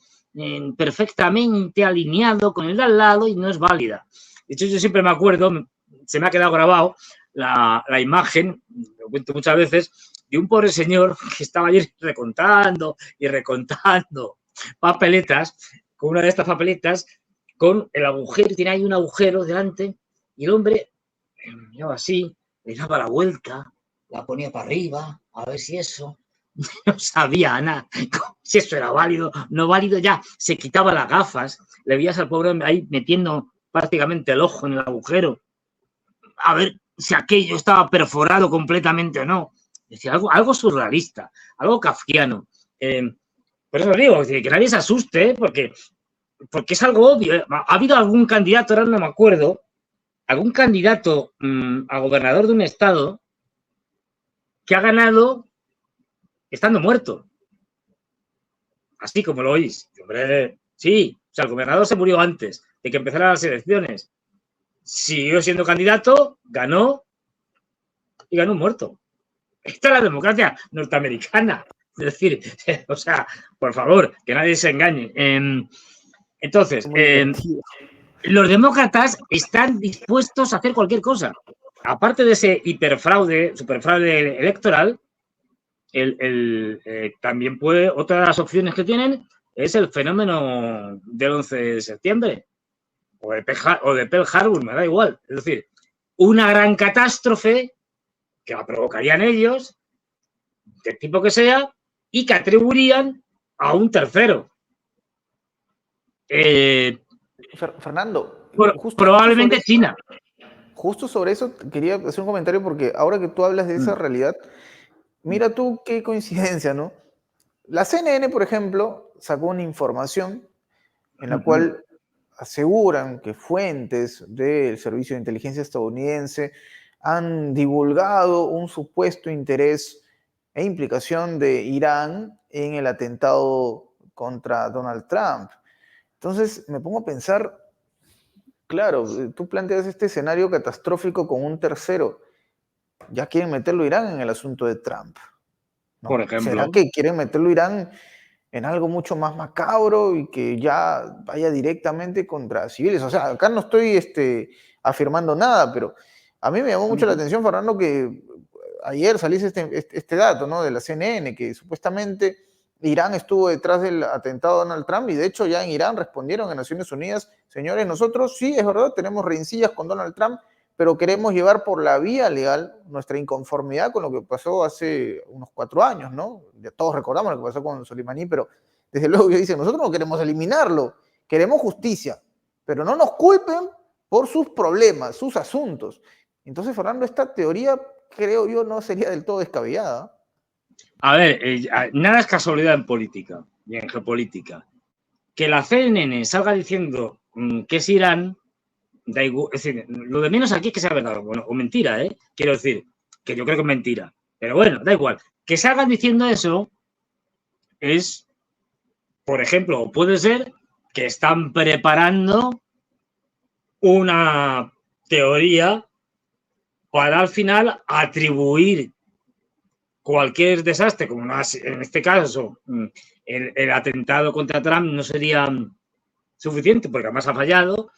perfectamente alineado con el de al lado y no es válida. De hecho, yo siempre me acuerdo, se me ha quedado grabado la imagen, lo cuento muchas veces, de un pobre señor que estaba allí recontando y recontando papeletas, con una de estas papeletas, con el agujero, tiene ahí un agujero delante, y el hombre me miraba así, le daba la vuelta, la ponía para arriba, a ver si eso, no sabía nada, si eso era válido, no válido, ya se quitaba las gafas, le veías al pobre hombre ahí metiendo prácticamente el ojo en el agujero, a ver si aquello estaba perforado completamente o no. Decía, algo surrealista, algo kafkiano. Por eso digo, que nadie se asuste, porque es algo obvio. Ha habido algún candidato, ahora no me acuerdo, algún candidato a gobernador de un estado que ha ganado estando muerto. Así como lo oís. Hombre, sí, o sea, el gobernador se murió antes de que empezaran las elecciones. Siguió siendo candidato, ganó y ganó muerto. Esta es la democracia norteamericana. Es decir, o sea, por favor, que nadie se engañe. Entonces, los demócratas están dispuestos a hacer cualquier cosa. Aparte de ese hiperfraude, superfraude electoral, también puede, otra de las opciones que tienen es el fenómeno del 11 de septiembre o de Pearl Harbor, me da igual. Es decir, una gran catástrofe que la provocarían ellos, del tipo que sea, y que atribuirían a un tercero. Fernando, probablemente China. Justo sobre eso quería hacer un comentario porque ahora que tú hablas de esa realidad, mira tú qué coincidencia, ¿no? La CNN, por ejemplo, sacó una información en la cual aseguran que fuentes del Servicio de Inteligencia estadounidense han divulgado un supuesto interés e implicación de Irán en el atentado contra Donald Trump. Entonces me pongo a pensar, claro, tú planteas este escenario catastrófico con un tercero. Ya quieren meterlo Irán en el asunto de Trump, ¿no? Por ejemplo. ¿Será que quieren meterlo Irán en algo mucho más macabro y que ya vaya directamente contra civiles? O sea, acá no estoy afirmando nada, pero a mí me llamó mucho la atención, Fernando, que ayer saliese este dato, ¿no? De la CNN, que supuestamente Irán estuvo detrás del atentado a Donald Trump y de hecho ya en Irán respondieron a Naciones Unidas, señores, nosotros sí, es verdad, tenemos rencillas con Donald Trump, pero queremos llevar por la vía legal nuestra inconformidad con lo que pasó hace unos 4 años, ¿no? Ya todos recordamos lo que pasó con Soleimani, pero desde luego que dicen, nosotros no queremos eliminarlo, queremos justicia, pero no nos culpen por sus problemas, sus asuntos. Entonces, Fernando, esta teoría, creo yo, no sería del todo descabellada. A ver, nada es casualidad en política y en geopolítica. Que la CNN salga diciendo que es Irán, da igual, es decir, lo de menos aquí es que sea verdad, bueno, o mentira, quiero decir, que yo creo que es mentira. Pero bueno, da igual. Que salgan diciendo eso es, por ejemplo, o puede ser que están preparando una teoría para al final atribuir cualquier desastre, como en este caso el atentado contra Trump no sería suficiente, porque además ha fallado,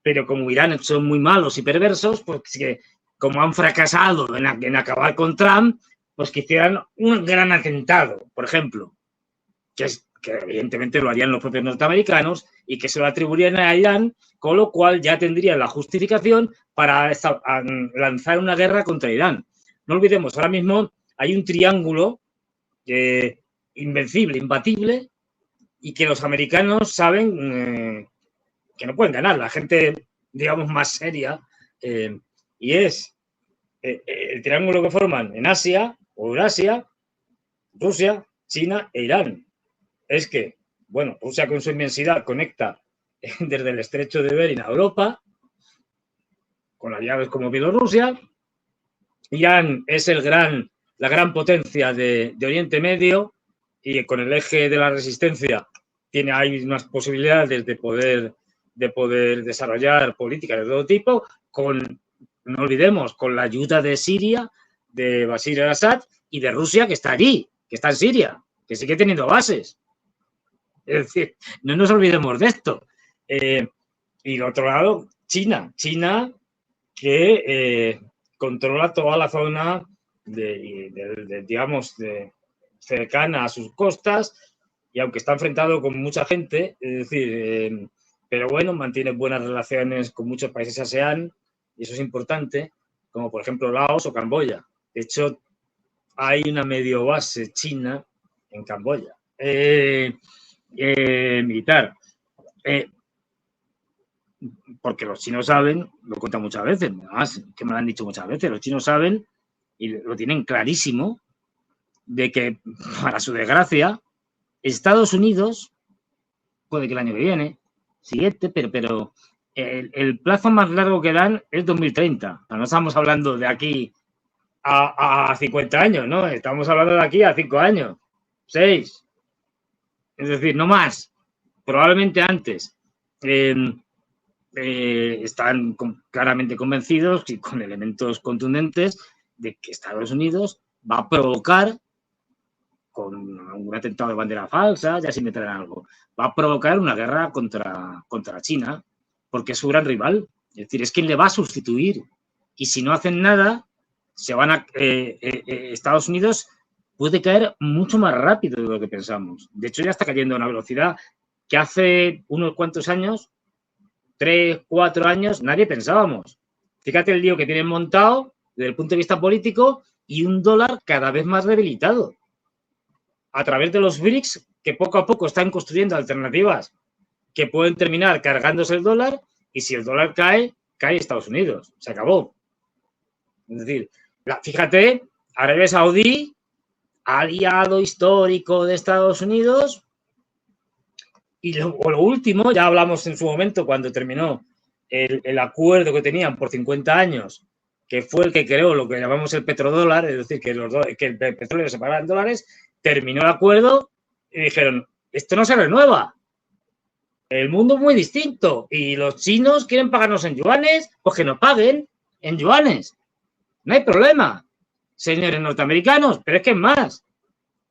pero como Irán son muy malos y perversos, pues que como han fracasado en acabar con Trump, pues que hicieran un gran atentado, por ejemplo, que evidentemente lo harían los propios norteamericanos y que se lo atribuirían a Irán, con lo cual ya tendrían la justificación para lanzar una guerra contra Irán. No olvidemos, ahora mismo hay un triángulo invencible, imbatible, y que los americanos saben que no pueden ganar. La gente, digamos, más seria, y es el triángulo que forman en Asia o Eurasia, Rusia, China e Irán. Es que, bueno, Rusia con su inmensidad conecta desde el estrecho de Bering a Europa, con aliados como Bielorrusia. Irán es la gran potencia de Oriente Medio y con el eje de la resistencia hay unas posibilidades de poder desarrollar políticas de todo tipo, no olvidemos, con la ayuda de Siria, de Bashar al-Assad y de Rusia, que está allí, que está en Siria, que sigue teniendo bases. Es decir, no nos olvidemos de esto. Y del otro lado, China que controla toda la zona digamos, cercana a sus costas, y aunque está enfrentado con mucha gente, es decir, pero bueno, mantiene buenas relaciones con muchos países ASEAN, y eso es importante, como por ejemplo Laos o Camboya. De hecho, hay una medio base china en Camboya, militar. Porque los chinos saben, lo cuentan muchas veces, además, que me lo han dicho muchas veces, los chinos saben y lo tienen clarísimo, de que, para su desgracia, Estados Unidos, puede que el año que viene, siguiente, pero el plazo más largo que dan es 2030. O sea, no estamos hablando de aquí a 50 años, ¿no? Estamos hablando de aquí a 5 años, 6. Es decir, no más, probablemente antes. Están claramente convencidos y con elementos contundentes de que Estados Unidos va a provocar, con un atentado de bandera falsa, ya se inventarán algo, va a provocar una guerra contra China, porque es su gran rival. Es decir, es quien le va a sustituir. Y si no hacen nada, Estados Unidos puede caer mucho más rápido de lo que pensamos. De hecho, ya está cayendo a una velocidad que hace unos cuantos años, 3, 4 años, nadie pensábamos. Fíjate el lío que tienen montado desde el punto de vista político y un dólar cada vez más debilitado. A través de los BRICS, que poco a poco están construyendo alternativas que pueden terminar cargándose el dólar, y si el dólar cae Estados Unidos. Se acabó. Es decir, fíjate, Arabia Saudí, aliado histórico de Estados Unidos. Y lo último, ya hablamos en su momento cuando terminó el acuerdo que tenían por 50 años, que fue el que creó lo que llamamos el petrodólar, es decir, que el petróleo se pagaba en dólares, terminó el acuerdo y dijeron, esto no se renueva. El mundo es muy distinto y los chinos quieren pagarnos en yuanes, pues que nos paguen en yuanes. No hay problema, señores norteamericanos, pero es que es más.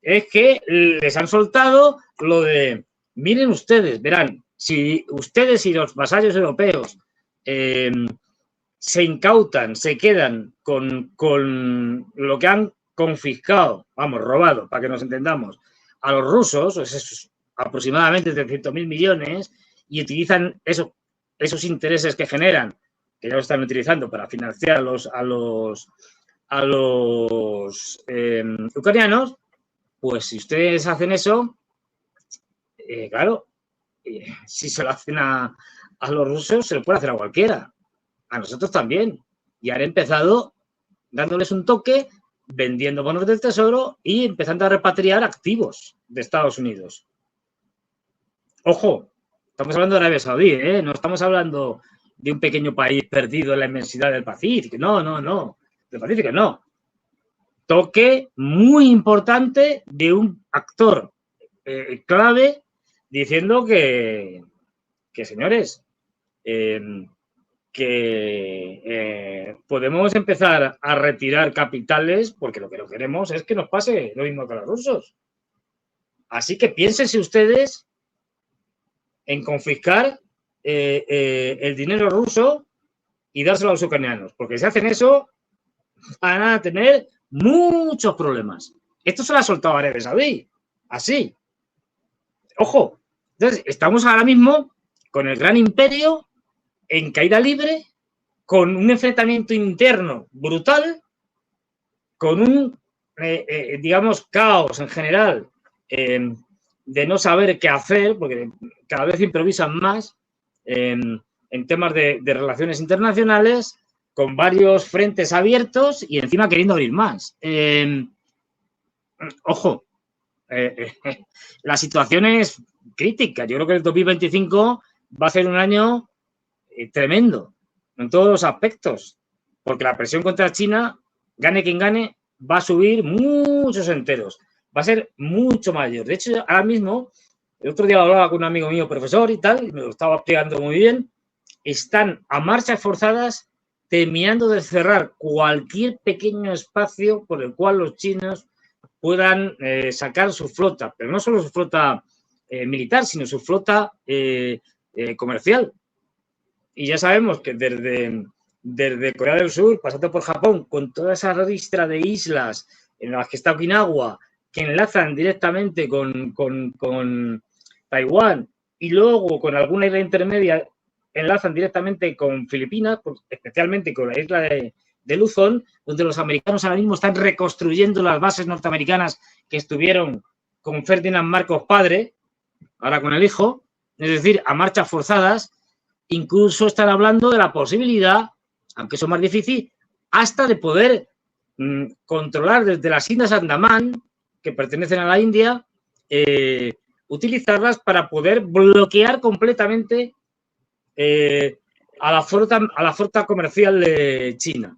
Es que les han soltado lo de, miren ustedes, verán, si ustedes y los vasallos europeos se incautan, se quedan con lo que han confiscado, vamos, robado, para que nos entendamos, a los rusos, esos aproximadamente 300.000 millones, y utilizan esos intereses que generan que ya lo están utilizando para financiar a los ucranianos, pues si ustedes hacen eso, claro, si se lo hacen a los rusos, se lo puede hacer a cualquiera, a nosotros también. Y han empezado dándoles un toque, vendiendo bonos del tesoro y empezando a repatriar activos de Estados Unidos. Ojo, estamos hablando de Arabia Saudí, ¿eh? No estamos hablando de un pequeño país perdido en la inmensidad del Pacífico. No. Del Pacífico, no. Toque muy importante de un actor clave diciendo que señores, podemos empezar a retirar capitales porque lo que no queremos es que nos pase lo mismo que a los rusos. Así que piénsense ustedes en confiscar el dinero ruso y dárselo a los ucranianos, porque si hacen eso van a tener muchos problemas. Esto se lo ha soltado Arabia Saudí, así. Ojo, entonces estamos ahora mismo con el gran imperio en caída libre, con un enfrentamiento interno brutal, con un, digamos, caos en general de no saber qué hacer, porque cada vez improvisan más en temas de relaciones internacionales, con varios frentes abiertos y encima queriendo abrir más. Ojo, la situación es crítica. Yo creo que el 2025 va a ser un año tremendo en todos los aspectos, porque la presión contra China, gane quien gane, va a subir muchos enteros, va a ser mucho mayor. De hecho, ahora mismo, el otro día hablaba con un amigo mío, profesor y tal, y me lo estaba explicando muy bien, están a marchas forzadas terminando de cerrar cualquier pequeño espacio por el cual los chinos puedan sacar su flota, pero no solo su flota militar, sino su flota comercial. Y ya sabemos que desde Corea del Sur, pasando por Japón, con toda esa ristra de islas en las que está Okinawa, que enlazan directamente con Taiwán y luego con alguna isla intermedia enlazan directamente con Filipinas, especialmente con la isla de Luzón, donde los americanos ahora mismo están reconstruyendo las bases norteamericanas que estuvieron con Ferdinand Marcos padre, ahora con el hijo, es decir, a marchas forzadas. Incluso están hablando de la posibilidad, aunque eso es más difícil, hasta de poder controlar desde las Islas Andamán, que pertenecen a la India, utilizarlas para poder bloquear completamente a la flota comercial de China.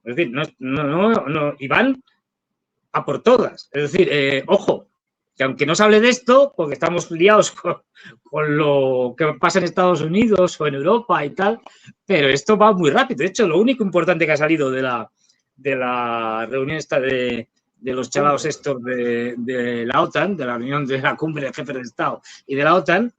Es decir, no, y van a por todas. Es decir, ojo, que aunque no se hable de esto, porque estamos liados con lo que pasa en Estados Unidos o en Europa y tal, pero esto va muy rápido. De hecho, lo único importante que ha salido de la reunión esta de los chalados estos de la OTAN, de la reunión de la cumbre de jefes de Estado y de la OTAN,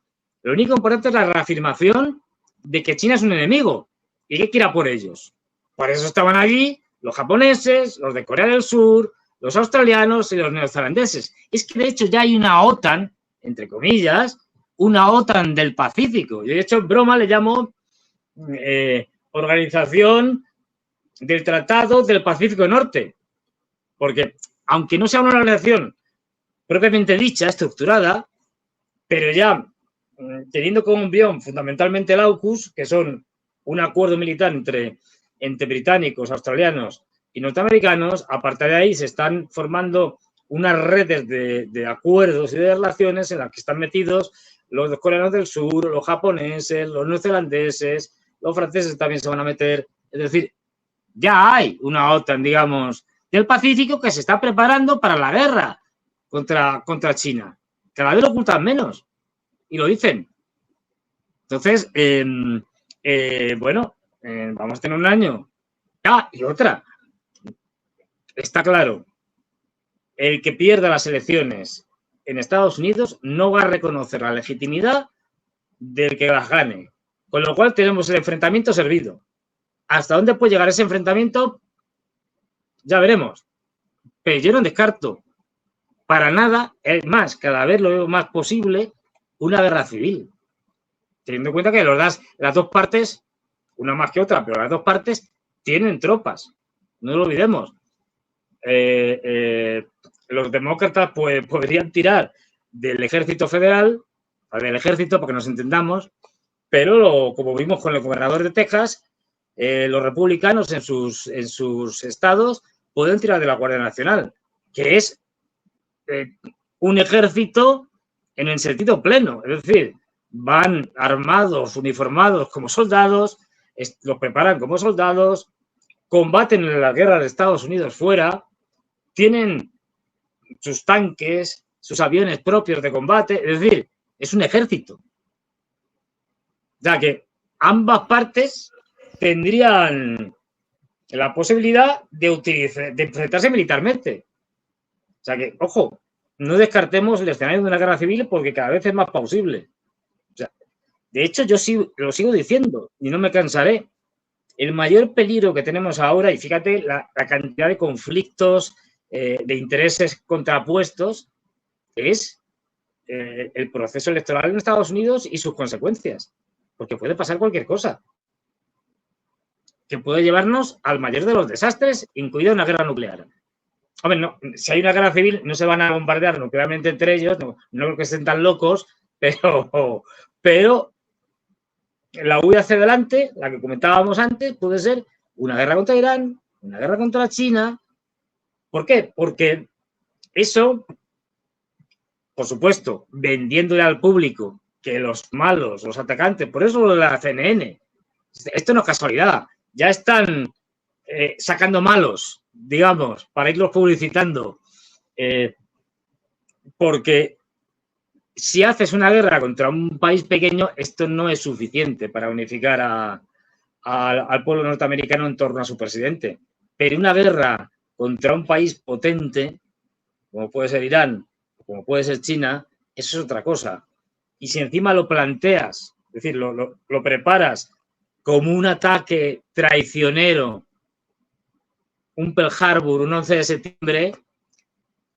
lo único importante es la reafirmación de que China es un enemigo y que quiera por ellos. Por eso estaban allí los japoneses, los de Corea del Sur, los australianos y los neozelandeses. Es que, de hecho, ya hay una OTAN, entre comillas, una OTAN del Pacífico. Yo, de hecho, en broma le llamo Organización del Tratado del Pacífico Norte, porque, aunque no sea una organización propiamente dicha, estructurada, pero ya teniendo como embrión fundamentalmente el AUKUS, que son un acuerdo militar entre británicos, australianos y norteamericanos, a partir de ahí se están formando unas redes de acuerdos y de relaciones en las que están metidos los coreanos del sur, los japoneses, los neozelandeses, los franceses también se van a meter. Es decir, ya hay una OTAN, digamos, del Pacífico que se está preparando para la guerra contra China. Cada vez lo ocultan menos y lo dicen. Entonces, bueno, vamos a tener un año. Y otra. Está claro, el que pierda las elecciones en Estados Unidos no va a reconocer la legitimidad del que las gane. Con lo cual tenemos el enfrentamiento servido. ¿Hasta dónde puede llegar ese enfrentamiento? Ya veremos. Pero yo no descarto para nada, es más, cada vez lo veo más posible, una guerra civil. Teniendo en cuenta que las dos partes una más que otra, pero las dos partes tienen tropas, no lo olvidemos. Los demócratas pues, podrían tirar del ejército federal, o del ejército, porque nos entendamos, pero como vimos con el gobernador de Texas, los republicanos en sus estados pueden tirar de la Guardia Nacional, que es un ejército en el sentido pleno, es decir, van armados, uniformados como soldados, los preparan como soldados, combaten en la guerra de Estados Unidos fuera, tienen sus tanques, sus aviones propios de combate, es decir, es un ejército. O sea que ambas partes tendrían la posibilidad de enfrentarse militarmente. O sea que, ojo, no descartemos el escenario de una guerra civil porque cada vez es más plausible. O sea, de hecho, yo lo sigo diciendo y no me cansaré. El mayor peligro que tenemos ahora, y fíjate la cantidad de conflictos, de intereses contrapuestos, es el proceso electoral en Estados Unidos y sus consecuencias. Porque puede pasar cualquier cosa que puede llevarnos al mayor de los desastres, incluida una guerra nuclear. Hombre, no, si hay una guerra civil, no se van a bombardear nuclearmente entre ellos, no creo que estén tan locos, pero la huida hacia adelante, la que comentábamos antes, puede ser una guerra contra Irán, una guerra contra China. ¿Por qué? Porque eso, por supuesto, vendiéndole al público que los malos, los atacantes, por eso lo de la CNN, esto no es casualidad, ya están sacando malos, digamos, para irlos publicitando, porque si haces una guerra contra un país pequeño, esto no es suficiente para unificar al pueblo norteamericano en torno a su presidente. Pero una guerra contra un país potente, como puede ser Irán, como puede ser China, eso es otra cosa. Y si encima lo planteas, es decir, lo preparas como un ataque traicionero, un Pearl Harbor, un 11 de septiembre,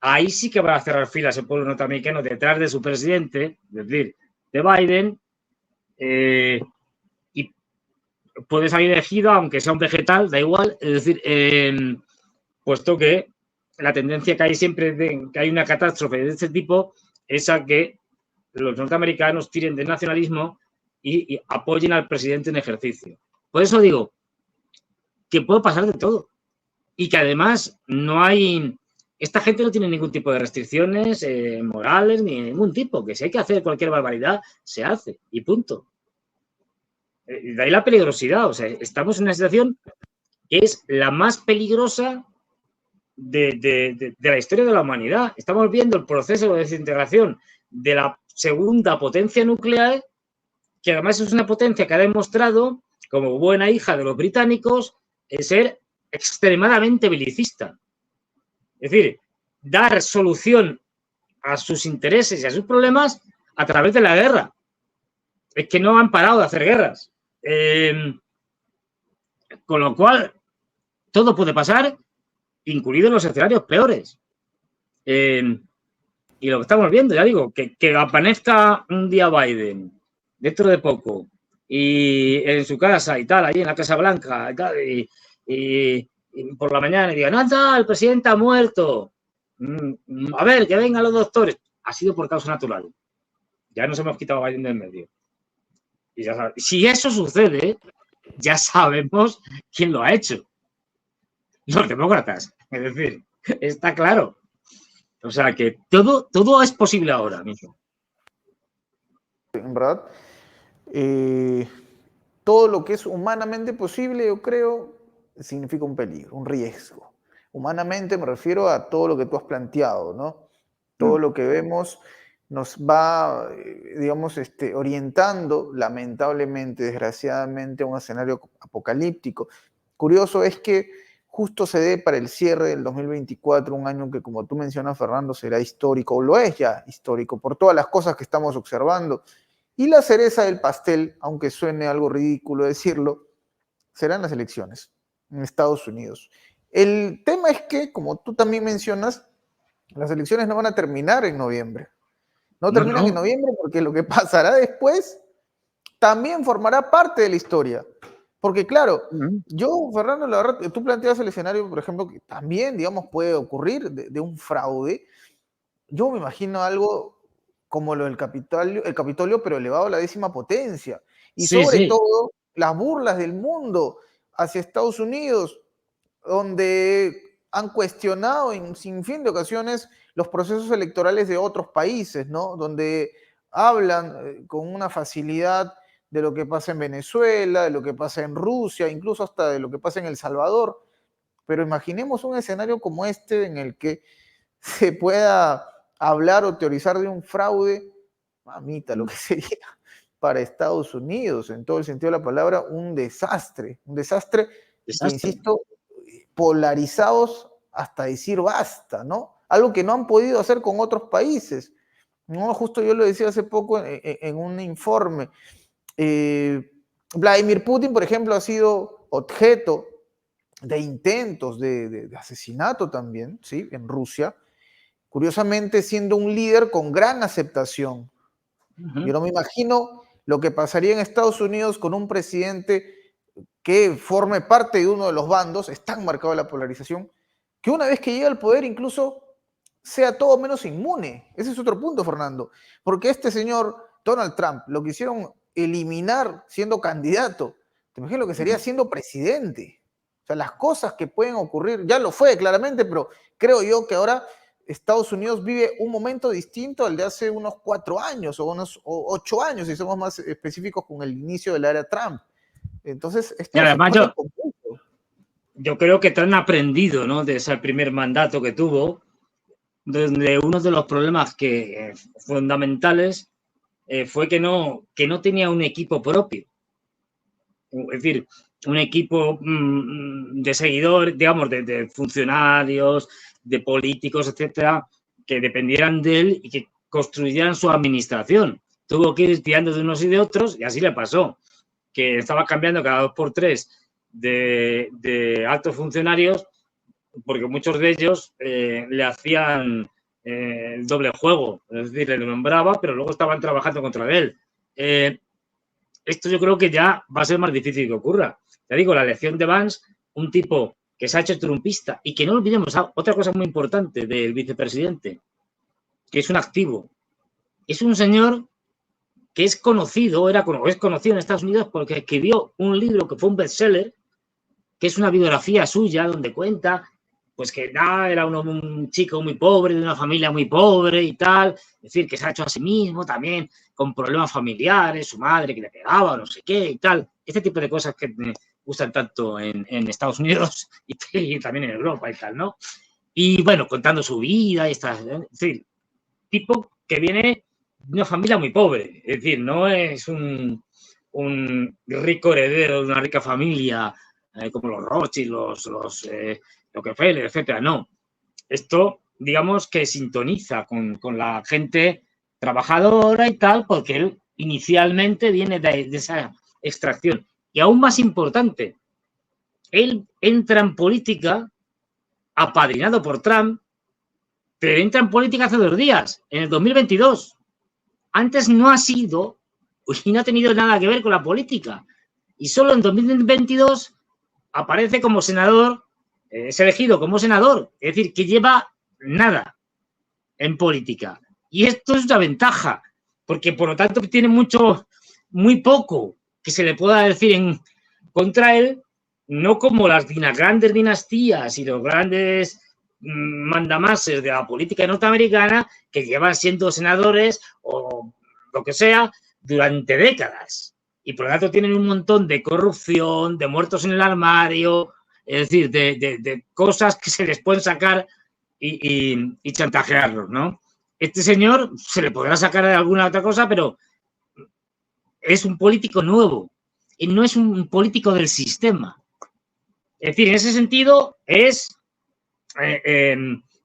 ahí sí que va a cerrar filas el pueblo norteamericano detrás de su presidente, es decir, de Biden, y puede salir elegido, aunque sea un vegetal, da igual, es decir, puesto que la tendencia que hay siempre de que hay una catástrofe de este tipo es a que los norteamericanos tiren del nacionalismo y apoyen al presidente en ejercicio. Por eso digo que puede pasar de todo y que además no hay... Esta gente no tiene ningún tipo de restricciones morales ni ningún tipo, que si hay que hacer cualquier barbaridad, se hace y punto. De ahí la peligrosidad, o sea, estamos en una situación que es la más peligrosa de la historia de la humanidad. Estamos viendo el proceso de desintegración de la segunda potencia nuclear, que además es una potencia que ha demostrado, como buena hija de los británicos, ser extremadamente belicista. Es decir, dar solución a sus intereses y a sus problemas a través de la guerra. Es que no han parado de hacer guerras. Con lo cual, todo puede pasar, incluidos los escenarios peores. Y lo que estamos viendo, ya digo, que aparezca un día Biden, dentro de poco, y en su casa y tal, ahí en la Casa Blanca y tal, y por la mañana y digan, anda, el presidente ha muerto. A ver, que vengan los doctores. Ha sido por causa natural. Ya nos hemos quitado a Biden del medio. Y ya sabes, si eso sucede, ya sabemos quién lo ha hecho. Los demócratas. Es decir, está claro. O sea que todo es posible ahora mismo. En verdad, todo lo que es humanamente posible, yo creo, significa un peligro, un riesgo. Humanamente me refiero a todo lo que tú has planteado, ¿no? Todo lo que vemos nos va, digamos, orientando, lamentablemente, desgraciadamente, a un escenario apocalíptico. Curioso es que justo se dé para el cierre del 2024, un año que, como tú mencionas, Fernando, será histórico, o lo es ya histórico, por todas las cosas que estamos observando. Y la cereza del pastel, aunque suene algo ridículo decirlo, serán las elecciones en Estados Unidos. El tema es que, como tú también mencionas, las elecciones no van a terminar en noviembre. No terminan en noviembre porque lo que pasará después también formará parte de la historia. Porque claro, Ujú. yo, Fernando, la verdad, tú planteas el escenario, por ejemplo, que también, digamos, puede ocurrir de un fraude. Yo me imagino algo como lo del Capitolio, pero elevado a la 10ª potencia. Y Sí, sobre sí, todo, las burlas del mundo hacia Estados Unidos, donde han cuestionado en sin fin de ocasiones los procesos electorales de otros países, ¿no? Donde hablan con una facilidad de lo que pasa en Venezuela, de lo que pasa en Rusia, incluso hasta de lo que pasa en El Salvador. Pero imaginemos un escenario como este en el que se pueda hablar o teorizar de un fraude, mamita, lo que sería para Estados Unidos, en todo el sentido de la palabra, un desastre que, desastre. insisto, polarizados hasta decir basta, ¿no? Algo que no han podido hacer con otros países. No, justo yo lo decía hace poco en un informe. Eh, Vladimir Putin, por ejemplo, ha sido objeto de intentos de asesinato también, ¿sí? En Rusia, curiosamente siendo un líder con gran aceptación. Yo Ujú. no me imagino lo que pasaría en Estados Unidos con un presidente que forme parte de uno de los bandos, es tan marcada la polarización, que una vez que llega al poder incluso sea todo menos inmune. Ese es otro punto, Fernando, porque este señor Donald Trump lo quisieron eliminar siendo candidato. Te imaginas lo que sería Ujú. siendo presidente. O sea, las cosas que pueden ocurrir, ya lo fue claramente, pero creo yo que ahora Estados Unidos vive un momento distinto al de hace unos 4 años o unos 8 años, si somos más específicos con el inicio de la era Trump. Entonces, Y esto se además pone complejo. yo creo que te han aprendido, ¿no? De ese primer mandato que tuvo, donde uno de los problemas fundamentales fue que no tenía un equipo propio. Es decir, un equipo de seguidores, digamos, de funcionarios, de políticos, etcétera, que dependieran de él y que construyeran su administración. Tuvo que ir tirando de unos y de otros y así le pasó, que estaba cambiando cada 2 por 3 de altos funcionarios porque muchos de ellos le hacían el doble juego, es decir, le nombraba, pero luego estaban trabajando contra él. Esto yo creo que ya va a ser más difícil que ocurra. Te digo, la elección de Vance, un tipo que se ha hecho trumpista y que no olvidemos otra cosa muy importante del vicepresidente, que es un activo. Es un señor que es conocido, es conocido en Estados Unidos porque escribió un libro que fue un bestseller, que es una biografía suya donde cuenta pues que era un chico muy pobre, de una familia muy pobre y tal, es decir, que se ha hecho a sí mismo también con problemas familiares, su madre que le pegaba, no sé qué y tal. Este tipo de cosas que me gustan tanto en Estados Unidos y también en Europa y tal, ¿no? Y bueno, contando su vida y estas, es decir, tipo que viene de una familia muy pobre, es decir, no es un rico heredero de una rica familia como los Rothschild, los Rockefeller, etcétera, no. Esto, digamos que sintoniza con la gente trabajadora y tal, porque él inicialmente viene de esa extracción. Y aún más importante, él entra en política apadrinado por Trump, pero entra en política hace 2 días, en el 2022. Antes no ha sido y no ha tenido nada que ver con la política. Y solo en 2022 aparece como senador, es elegido como senador, es decir, que lleva nada en política. Y esto es una ventaja, porque por lo tanto tiene muy poco que se le pueda decir contra él, no como las grandes dinastías y los grandes mandamases de la política norteamericana que llevan siendo senadores o lo que sea durante décadas. Y por lo tanto tienen un montón de corrupción, de muertos en el armario, es decir, de cosas que se les pueden sacar y chantajearlos, ¿no? Este señor se le podrá sacar alguna otra cosa, pero es un político nuevo y no es un político del sistema. Es decir, en ese sentido es,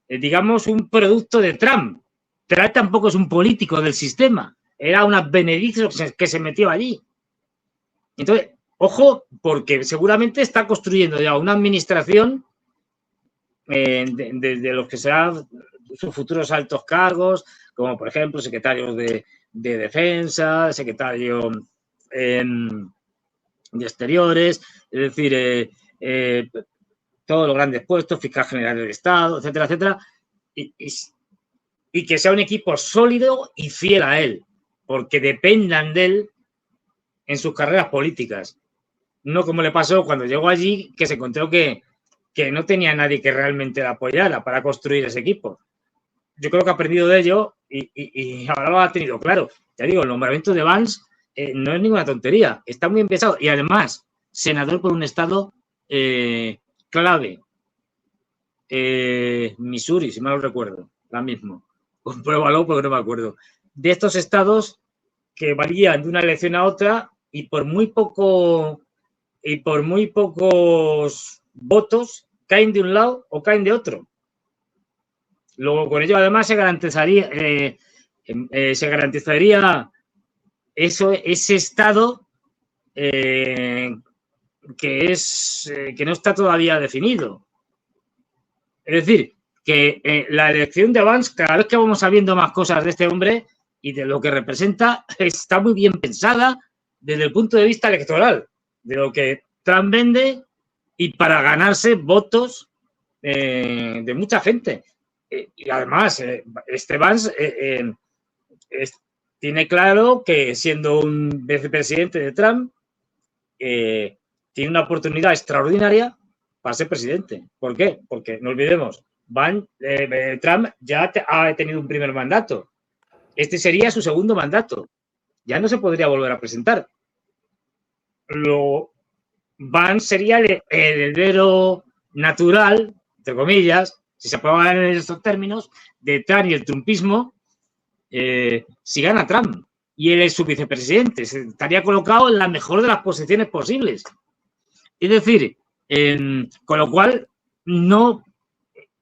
digamos, un producto de Trump. Pero él tampoco es un político del sistema. Era un advenedizo que se metió allí. Entonces, ojo, porque seguramente está construyendo ya una administración de los que serán sus futuros altos cargos, como por ejemplo secretarios de defensa, secretario de Exteriores, es decir, todos los grandes puestos, fiscal general del Estado, etcétera, etcétera, y que sea un equipo sólido y fiel a él, porque dependan de él en sus carreras políticas. No como le pasó cuando llegó allí, que se encontró que no tenía nadie que realmente la apoyara para construir ese equipo. Yo creo que ha aprendido de ello y ahora lo ha tenido claro. Ya digo, el nombramiento de Vance no es ninguna tontería, está muy bien pensado y además senador por un estado clave, Missouri, si mal no recuerdo, la mismo. Compruébalo porque no me acuerdo. De estos estados que varían de una elección a otra y por muy pocos votos caen de un lado o caen de otro. Luego, con ello, además, se garantizaría ese estado que no está todavía definido. Es decir, que la elección de Vance, cada vez que vamos sabiendo más cosas de este hombre y de lo que representa, está muy bien pensada desde el punto de vista electoral, de lo que Trump vende y para ganarse votos de mucha gente. Y además, este Vance tiene claro que siendo un vicepresidente de Trump, tiene una oportunidad extraordinaria para ser presidente. ¿Por qué? Porque no olvidemos, Trump ya ha tenido un primer mandato. Este sería su segundo mandato. Ya no se podría volver a presentar. Vance sería el heredero natural, entre comillas, si se puede hablar en estos términos, de Trump y el trumpismo, si gana Trump y él es su vicepresidente, estaría colocado en la mejor de las posiciones posibles. Es decir, con lo cual, no,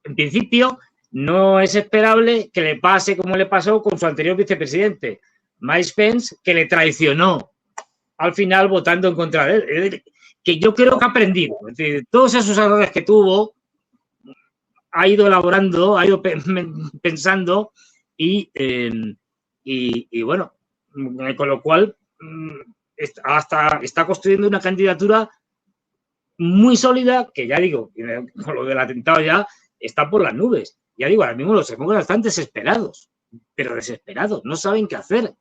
en principio, no es esperable que le pase como le pasó con su anterior vicepresidente, Mike Pence, que le traicionó al final votando en contra de él. Es decir, que yo creo que ha aprendido. Es decir, todos esos errores que tuvo, ha ido elaborando, ha ido pensando y bueno, con lo cual está construyendo una candidatura muy sólida que ya digo, con lo del atentado ya está por las nubes. Ya digo, ahora mismo los demócratas están desesperados, pero desesperados, no saben qué hacer.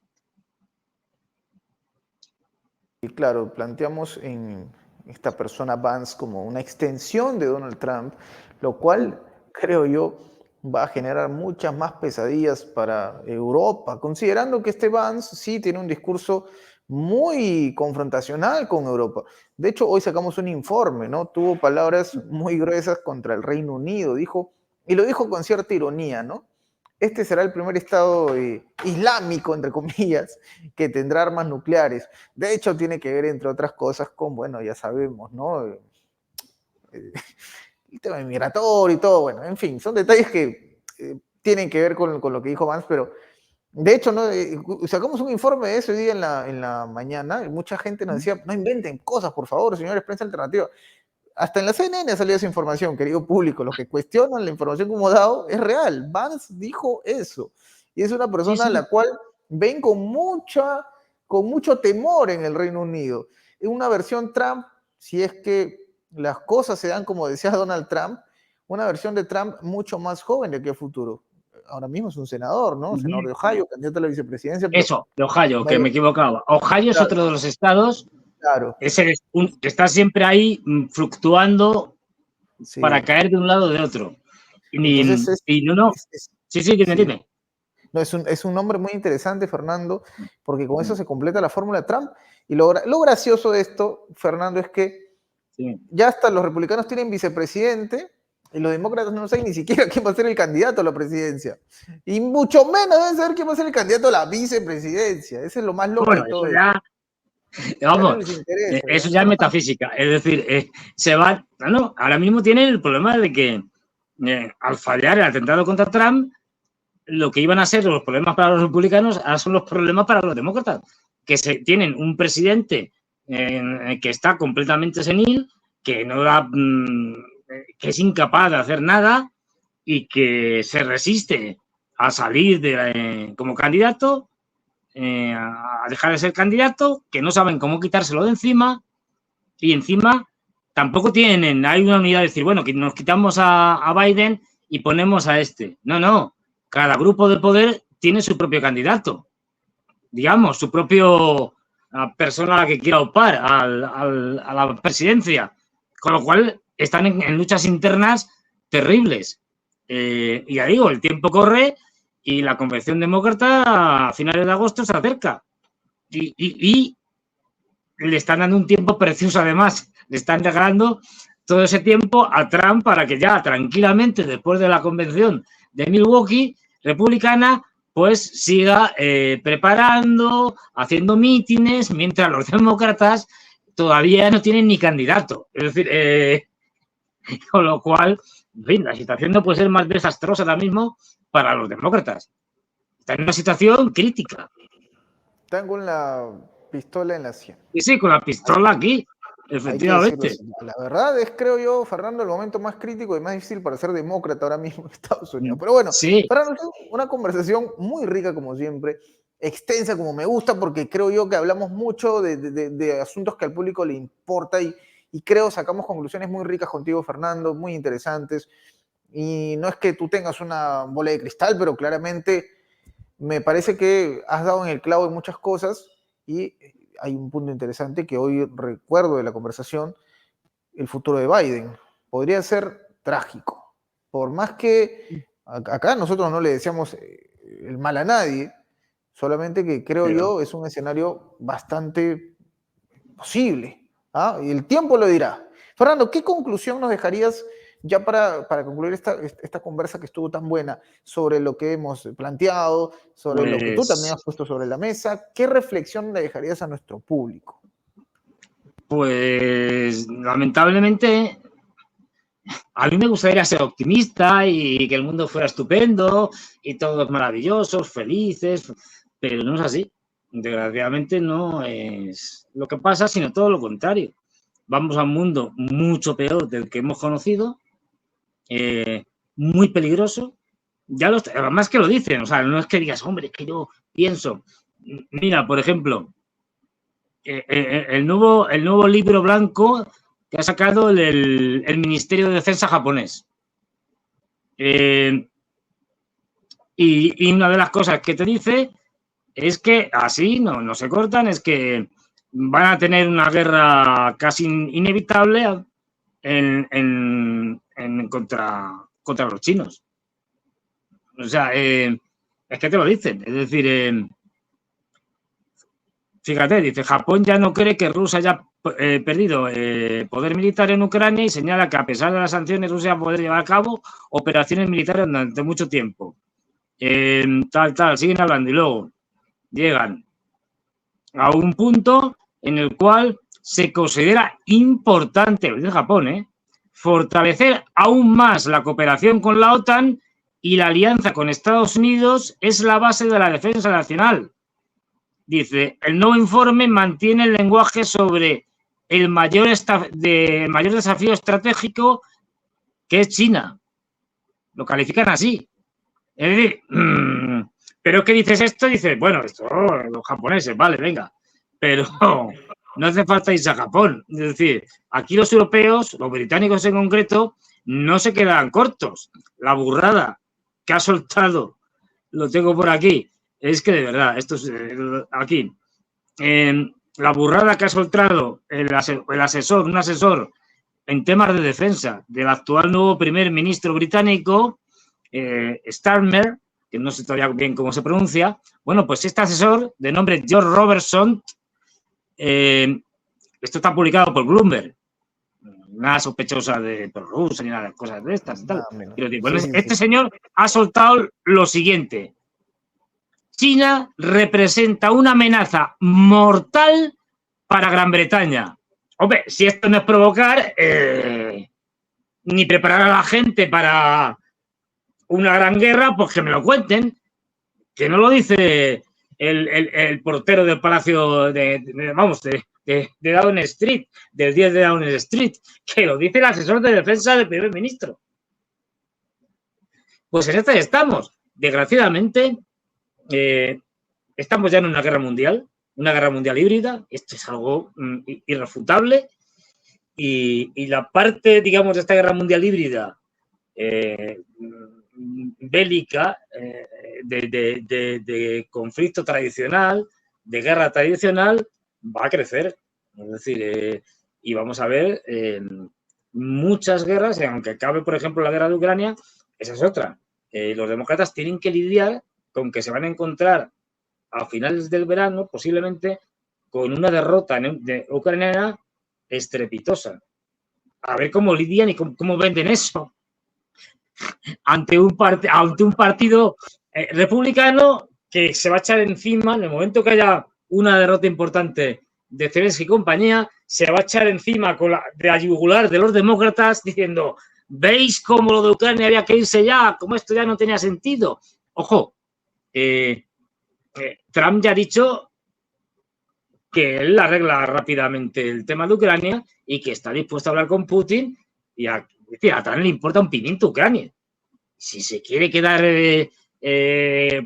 Y claro, planteamos en esta persona Vance como una extensión de Donald Trump, lo cual creo yo va a generar muchas más pesadillas para Europa, considerando que este Vance sí tiene un discurso muy confrontacional con Europa. De hecho, hoy sacamos un informe, ¿no? Tuvo palabras muy gruesas contra el Reino Unido, dijo, y lo dijo con cierta ironía, ¿no? Este será el primer estado islámico, entre comillas, que tendrá armas nucleares. De hecho, tiene que ver, entre otras cosas, con, bueno, ya sabemos, ¿no? El tema migratorio y todo, bueno, en fin, son detalles que tienen que ver con lo que dijo Vance, pero de hecho, ¿no? Sacamos un informe de eso hoy día en la mañana, y mucha gente nos decía, no inventen cosas, por favor, señores, prensa alternativa. Hasta en la CNN ha salido esa información, querido público. Los que cuestionan la información que hemos dado es real. Vance dijo eso. Y es una persona a la cual ven con mucho temor en el Reino Unido. Es una versión Trump, si es que las cosas se dan como decía Donald Trump, una versión de Trump mucho más joven de aquí a futuro. Ahora mismo es un senador, ¿no? Senador de Ohio, candidato a la vicepresidencia. Eso, de Ohio, que me equivocaba. Ohio es otro de los estados. Claro. Está siempre ahí fluctuando para caer de un lado o de otro. Entonces, sí, dime. No, es un nombre muy interesante, Fernando, porque con eso se completa la fórmula Trump. Y lo gracioso de esto, Fernando, es que ya hasta los republicanos tienen vicepresidente y los demócratas no saben ni siquiera quién va a ser el candidato a la presidencia. Y mucho menos deben saber quién va a ser el candidato a la vicepresidencia. Ese es lo más loco de todo esto. Vamos, eso ya es metafísica. Es decir, ahora mismo tienen el problema de que al fallar el atentado contra Trump, lo que iban a ser los problemas para los republicanos ahora son los problemas para los demócratas, que tienen un presidente que está completamente senil, que no da, que es incapaz de hacer nada y que se resiste a salir como candidato, a dejar de ser candidato, que no saben cómo quitárselo de encima Y encima tampoco hay una unidad de decir, bueno, que nos quitamos a Biden y ponemos a este. No. Cada grupo de poder tiene su propio candidato. Digamos, su propio persona a la que quiera optar a la presidencia. Con lo cual están en luchas internas terribles. Y ya digo, el tiempo corre y la convención demócrata a finales de agosto se acerca. Y le están dando un tiempo precioso, además. Le están regalando todo ese tiempo a Trump para que ya tranquilamente, después de la convención de Milwaukee republicana, pues siga preparando, haciendo mítines, mientras los demócratas todavía no tienen ni candidato. Es decir, con lo cual, en fin, la situación no puede ser más desastrosa ahora mismo para los demócratas. Está en una situación crítica. Tengo la pistola en la sien. Y sí, con la pistola aquí, efectivamente. La verdad es, creo yo, Fernando, el momento más crítico y más difícil para ser demócrata ahora mismo en Estados Unidos. Pero bueno, sí. Fernando, una conversación muy rica como siempre, extensa como me gusta, porque creo yo que hablamos mucho de asuntos que al público le importa y creo sacamos conclusiones muy ricas contigo, Fernando, muy interesantes. Y no es que tú tengas una bola de cristal, pero claramente me parece que has dado en el clavo en muchas cosas y hay un punto interesante que hoy recuerdo de la conversación, el futuro de Biden. Podría ser trágico. Por más que acá nosotros no le deseamos el mal a nadie, solamente que creo yo es un escenario bastante posible. ¿Ah? Y el tiempo lo dirá. Fernando, ¿qué conclusión nos dejarías ya para concluir esta conversa que estuvo tan buena sobre lo que hemos planteado, sobre lo que tú también has puesto sobre la mesa? ¿Qué reflexión le dejarías a nuestro público? Pues lamentablemente a mí me gustaría ser optimista y que el mundo fuera estupendo y todos maravillosos, felices, pero no es así. Desgraciadamente no es lo que pasa, sino todo lo contrario. Vamos a un mundo mucho peor del que hemos conocido, muy peligroso. Ya además que lo dicen, o sea, no es que digas, hombre, es que yo pienso. Mira, por ejemplo, el nuevo libro blanco que ha sacado el Ministerio de Defensa japonés. Y una de las cosas que te dice es que así no se cortan, es que van a tener una guerra casi inevitable contra los chinos. O sea, es que te lo dicen. Es decir, fíjate, dice, Japón ya no cree que Rusia haya perdido poder militar en Ucrania y señala que a pesar de las sanciones Rusia podrá llevar a cabo operaciones militares durante mucho tiempo. Siguen hablando y luego llegan a un punto en el cual se considera importante, de Japón, fortalecer aún más la cooperación con la OTAN y la alianza con Estados Unidos es la base de la defensa nacional. Dice, el nuevo informe mantiene el lenguaje sobre el mayor desafío estratégico que es China. Lo califican así. Es decir, pero ¿qué dices esto? Dices, bueno, esto, los japoneses, vale, venga. Pero no hace falta irse a Japón. Es decir, aquí los europeos, los británicos en concreto, no se quedan cortos. La burrada que ha soltado, lo tengo por aquí, es que de verdad, esto es aquí. La burrada que ha soltado un asesor en temas de defensa del actual nuevo primer ministro británico, Starmer, que no sé todavía bien cómo se pronuncia. Bueno, pues este asesor, de nombre George Robertson, esto está publicado por Bloomberg, nada sospechosa de Rusia ni nada de cosas de estas y tal. Bueno, este señor ha soltado lo siguiente: China representa una amenaza mortal para Gran Bretaña. Hombre, si esto no es provocar ni preparar a la gente para una gran guerra, pues que me lo cuenten. Que no lo dice el portero del Palacio de Downing Street, del 10 de Downing Street, que lo dice el asesor de defensa del primer ministro. Pues en esta estamos. Desgraciadamente, estamos ya en una guerra mundial híbrida. Esto es algo irrefutable. Y la parte, digamos, de esta guerra mundial híbrida, bélica, de conflicto tradicional, de guerra tradicional, va a crecer. Es decir, y vamos a ver muchas guerras, y aunque cabe, por ejemplo, la guerra de Ucrania, esa es otra. Los demócratas tienen que lidiar con que se van a encontrar a finales del verano, posiblemente, con una derrota ucraniana estrepitosa. A ver cómo lidian y cómo venden eso ante un partido republicano que se va a echar encima en el momento que haya una derrota importante de Zelensky y compañía, se va a echar encima de la yugular de los demócratas diciendo, ¿veis cómo lo de Ucrania había que irse ya? ¿Cómo esto ya no tenía sentido? Ojo, Trump ya ha dicho que él arregla rápidamente el tema de Ucrania y que está dispuesto a hablar con Putin y a Trump le importa un pimiento Ucrania. Si se quiere quedar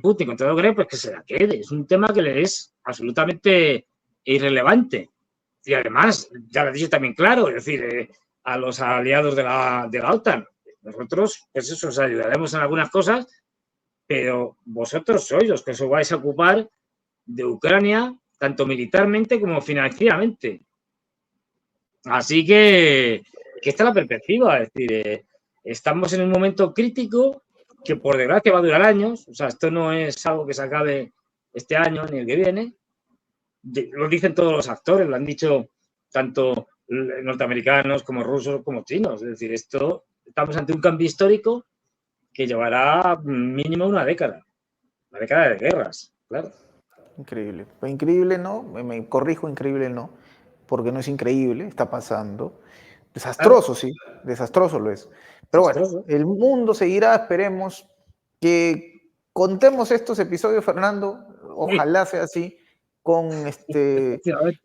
Putin con toda Ucrania, pues que se la quede. Es un tema que le es absolutamente irrelevante. Y además, ya lo he dicho también claro, es decir, a los aliados de la OTAN, nosotros, pues eso, os ayudaremos en algunas cosas, pero vosotros sois los que os vais a ocupar de Ucrania, tanto militarmente como financieramente. Así que esta es la perspectiva, es decir, estamos en un momento crítico que por desgracia va a durar años, o sea, esto no es algo que se acabe este año ni el que viene, lo dicen todos los actores, lo han dicho tanto norteamericanos como rusos como chinos, es decir, estamos ante un cambio histórico que llevará mínimo una década de guerras, claro. Increíble. Fue increíble, ¿no? Me corrijo, increíble no, porque no es increíble, está pasando. Desastroso, sí, desastroso lo es. Pero bueno, el mundo seguirá, esperemos que contemos estos episodios, Fernando, ojalá sea así, con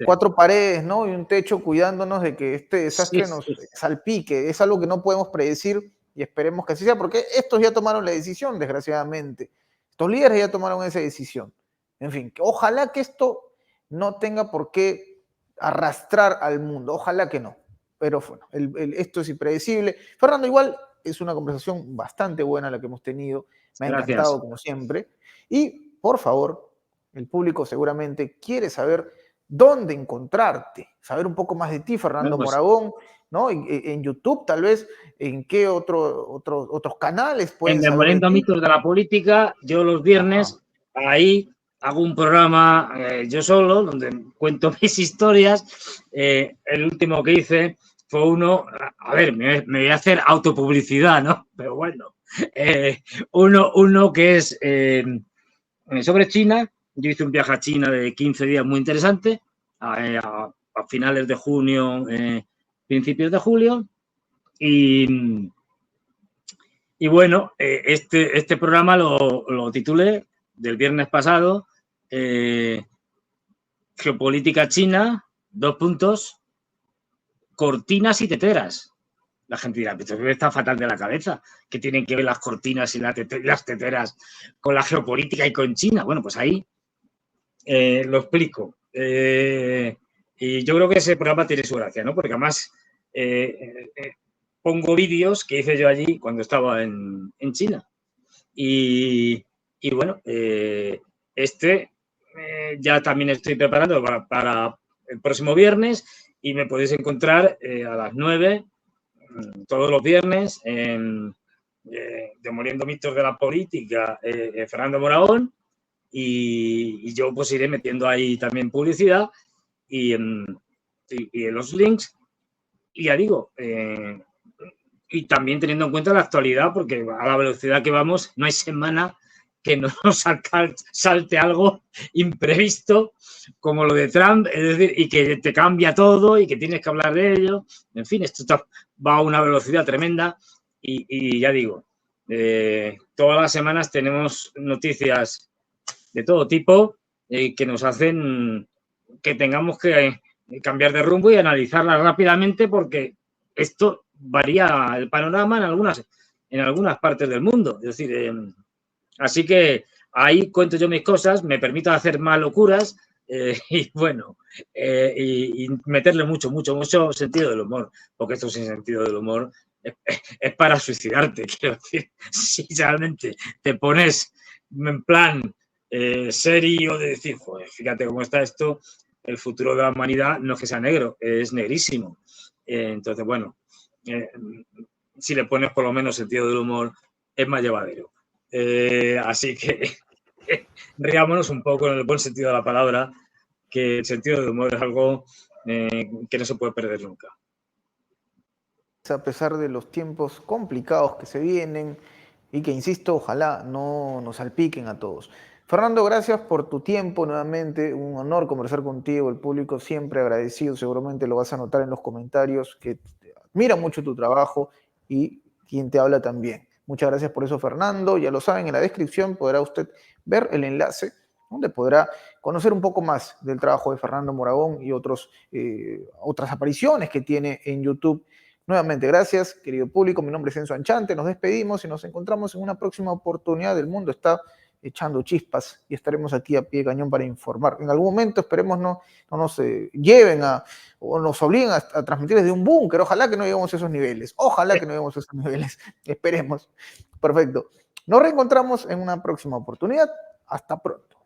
4 paredes, ¿no? Y un techo cuidándonos de que este desastre nos salpique. Es algo que no podemos predecir y esperemos que así sea, porque estos ya tomaron la decisión, desgraciadamente. Estos líderes ya tomaron esa decisión. En fin, ojalá que esto no tenga por qué arrastrar al mundo, ojalá que no. Pero bueno, esto es impredecible. Fernando, igual es una conversación bastante buena la que hemos tenido. Me ha encantado, como siempre. Y, por favor, el público seguramente quiere saber dónde encontrarte, saber un poco más de ti, Fernando Moragón, ¿no? En YouTube, tal vez, ¿en qué otros canales pueden saber? En Demoliendo mitos de la política, yo los viernes, ahí hago un programa yo solo, donde cuento mis historias. El último que hice fue uno, a ver, me voy a hacer autopublicidad, ¿no? Pero bueno, uno que es sobre China. Yo hice un viaje a China de 15 días muy interesante, a finales de junio, principios de julio. Y bueno, este programa lo titulé del viernes pasado, Geopolítica China, : cortinas y teteras. La gente dirá, pero está fatal de la cabeza, que tienen que ver las cortinas y las teteras con la geopolítica y con China. Bueno, pues ahí lo explico. Y yo creo que ese programa tiene su gracia, ¿no? Porque además pongo vídeos que hice yo allí cuando estaba en China. Y bueno, ya también estoy preparando para el próximo viernes y me podéis encontrar a las 9 todos los viernes en Demoliendo mitos de la política, Fernando Moragón, y yo pues iré metiendo ahí también publicidad y en los links, y ya digo, y también teniendo en cuenta la actualidad, porque a la velocidad que vamos no hay semana que no nos salte algo imprevisto como lo de Trump, es decir, y que te cambia todo y que tienes que hablar de ello. En fin, esto va a una velocidad tremenda y ya digo, todas las semanas tenemos noticias de todo tipo que nos hacen que tengamos que cambiar de rumbo y analizarlas rápidamente, porque esto varía el panorama en algunas partes del mundo. Es decir, así que ahí cuento yo mis cosas, me permito hacer más locuras, Y bueno, y meterle mucho sentido del humor, porque esto sin sentido del humor es para suicidarte, quiero decir. Si realmente te pones en plan serio de decir, joder, fíjate cómo está esto, el futuro de la humanidad no es que sea negro, es negrísimo. Entonces, bueno, si le pones por lo menos sentido del humor, es más llevadero. Así que riámonos un poco en el buen sentido de la palabra, que el sentido del humor es algo que no se puede perder nunca. A pesar de los tiempos complicados que se vienen y que, insisto, ojalá no nos salpiquen a todos. Fernando, gracias por tu tiempo nuevamente, un honor conversar contigo, el público siempre agradecido, seguramente lo vas a notar en los comentarios, que admira mucho tu trabajo y quien te habla también. Muchas gracias por eso, Fernando, ya lo saben, en la descripción podrá usted ver el enlace donde podrá conocer un poco más del trabajo de Fernando Moragón y otras apariciones que tiene en YouTube. Nuevamente, gracias, querido público. Mi nombre es Enzo Anchante. Nos despedimos y nos encontramos en una próxima oportunidad. El mundo está echando chispas y estaremos aquí a pie de cañón para informar. En algún momento esperemos no nos lleven o nos obliguen a transmitir desde un búnker. Ojalá que no lleguemos a esos niveles. Ojalá que no lleguemos a esos niveles. Esperemos. Perfecto. Nos reencontramos en una próxima oportunidad. Hasta pronto.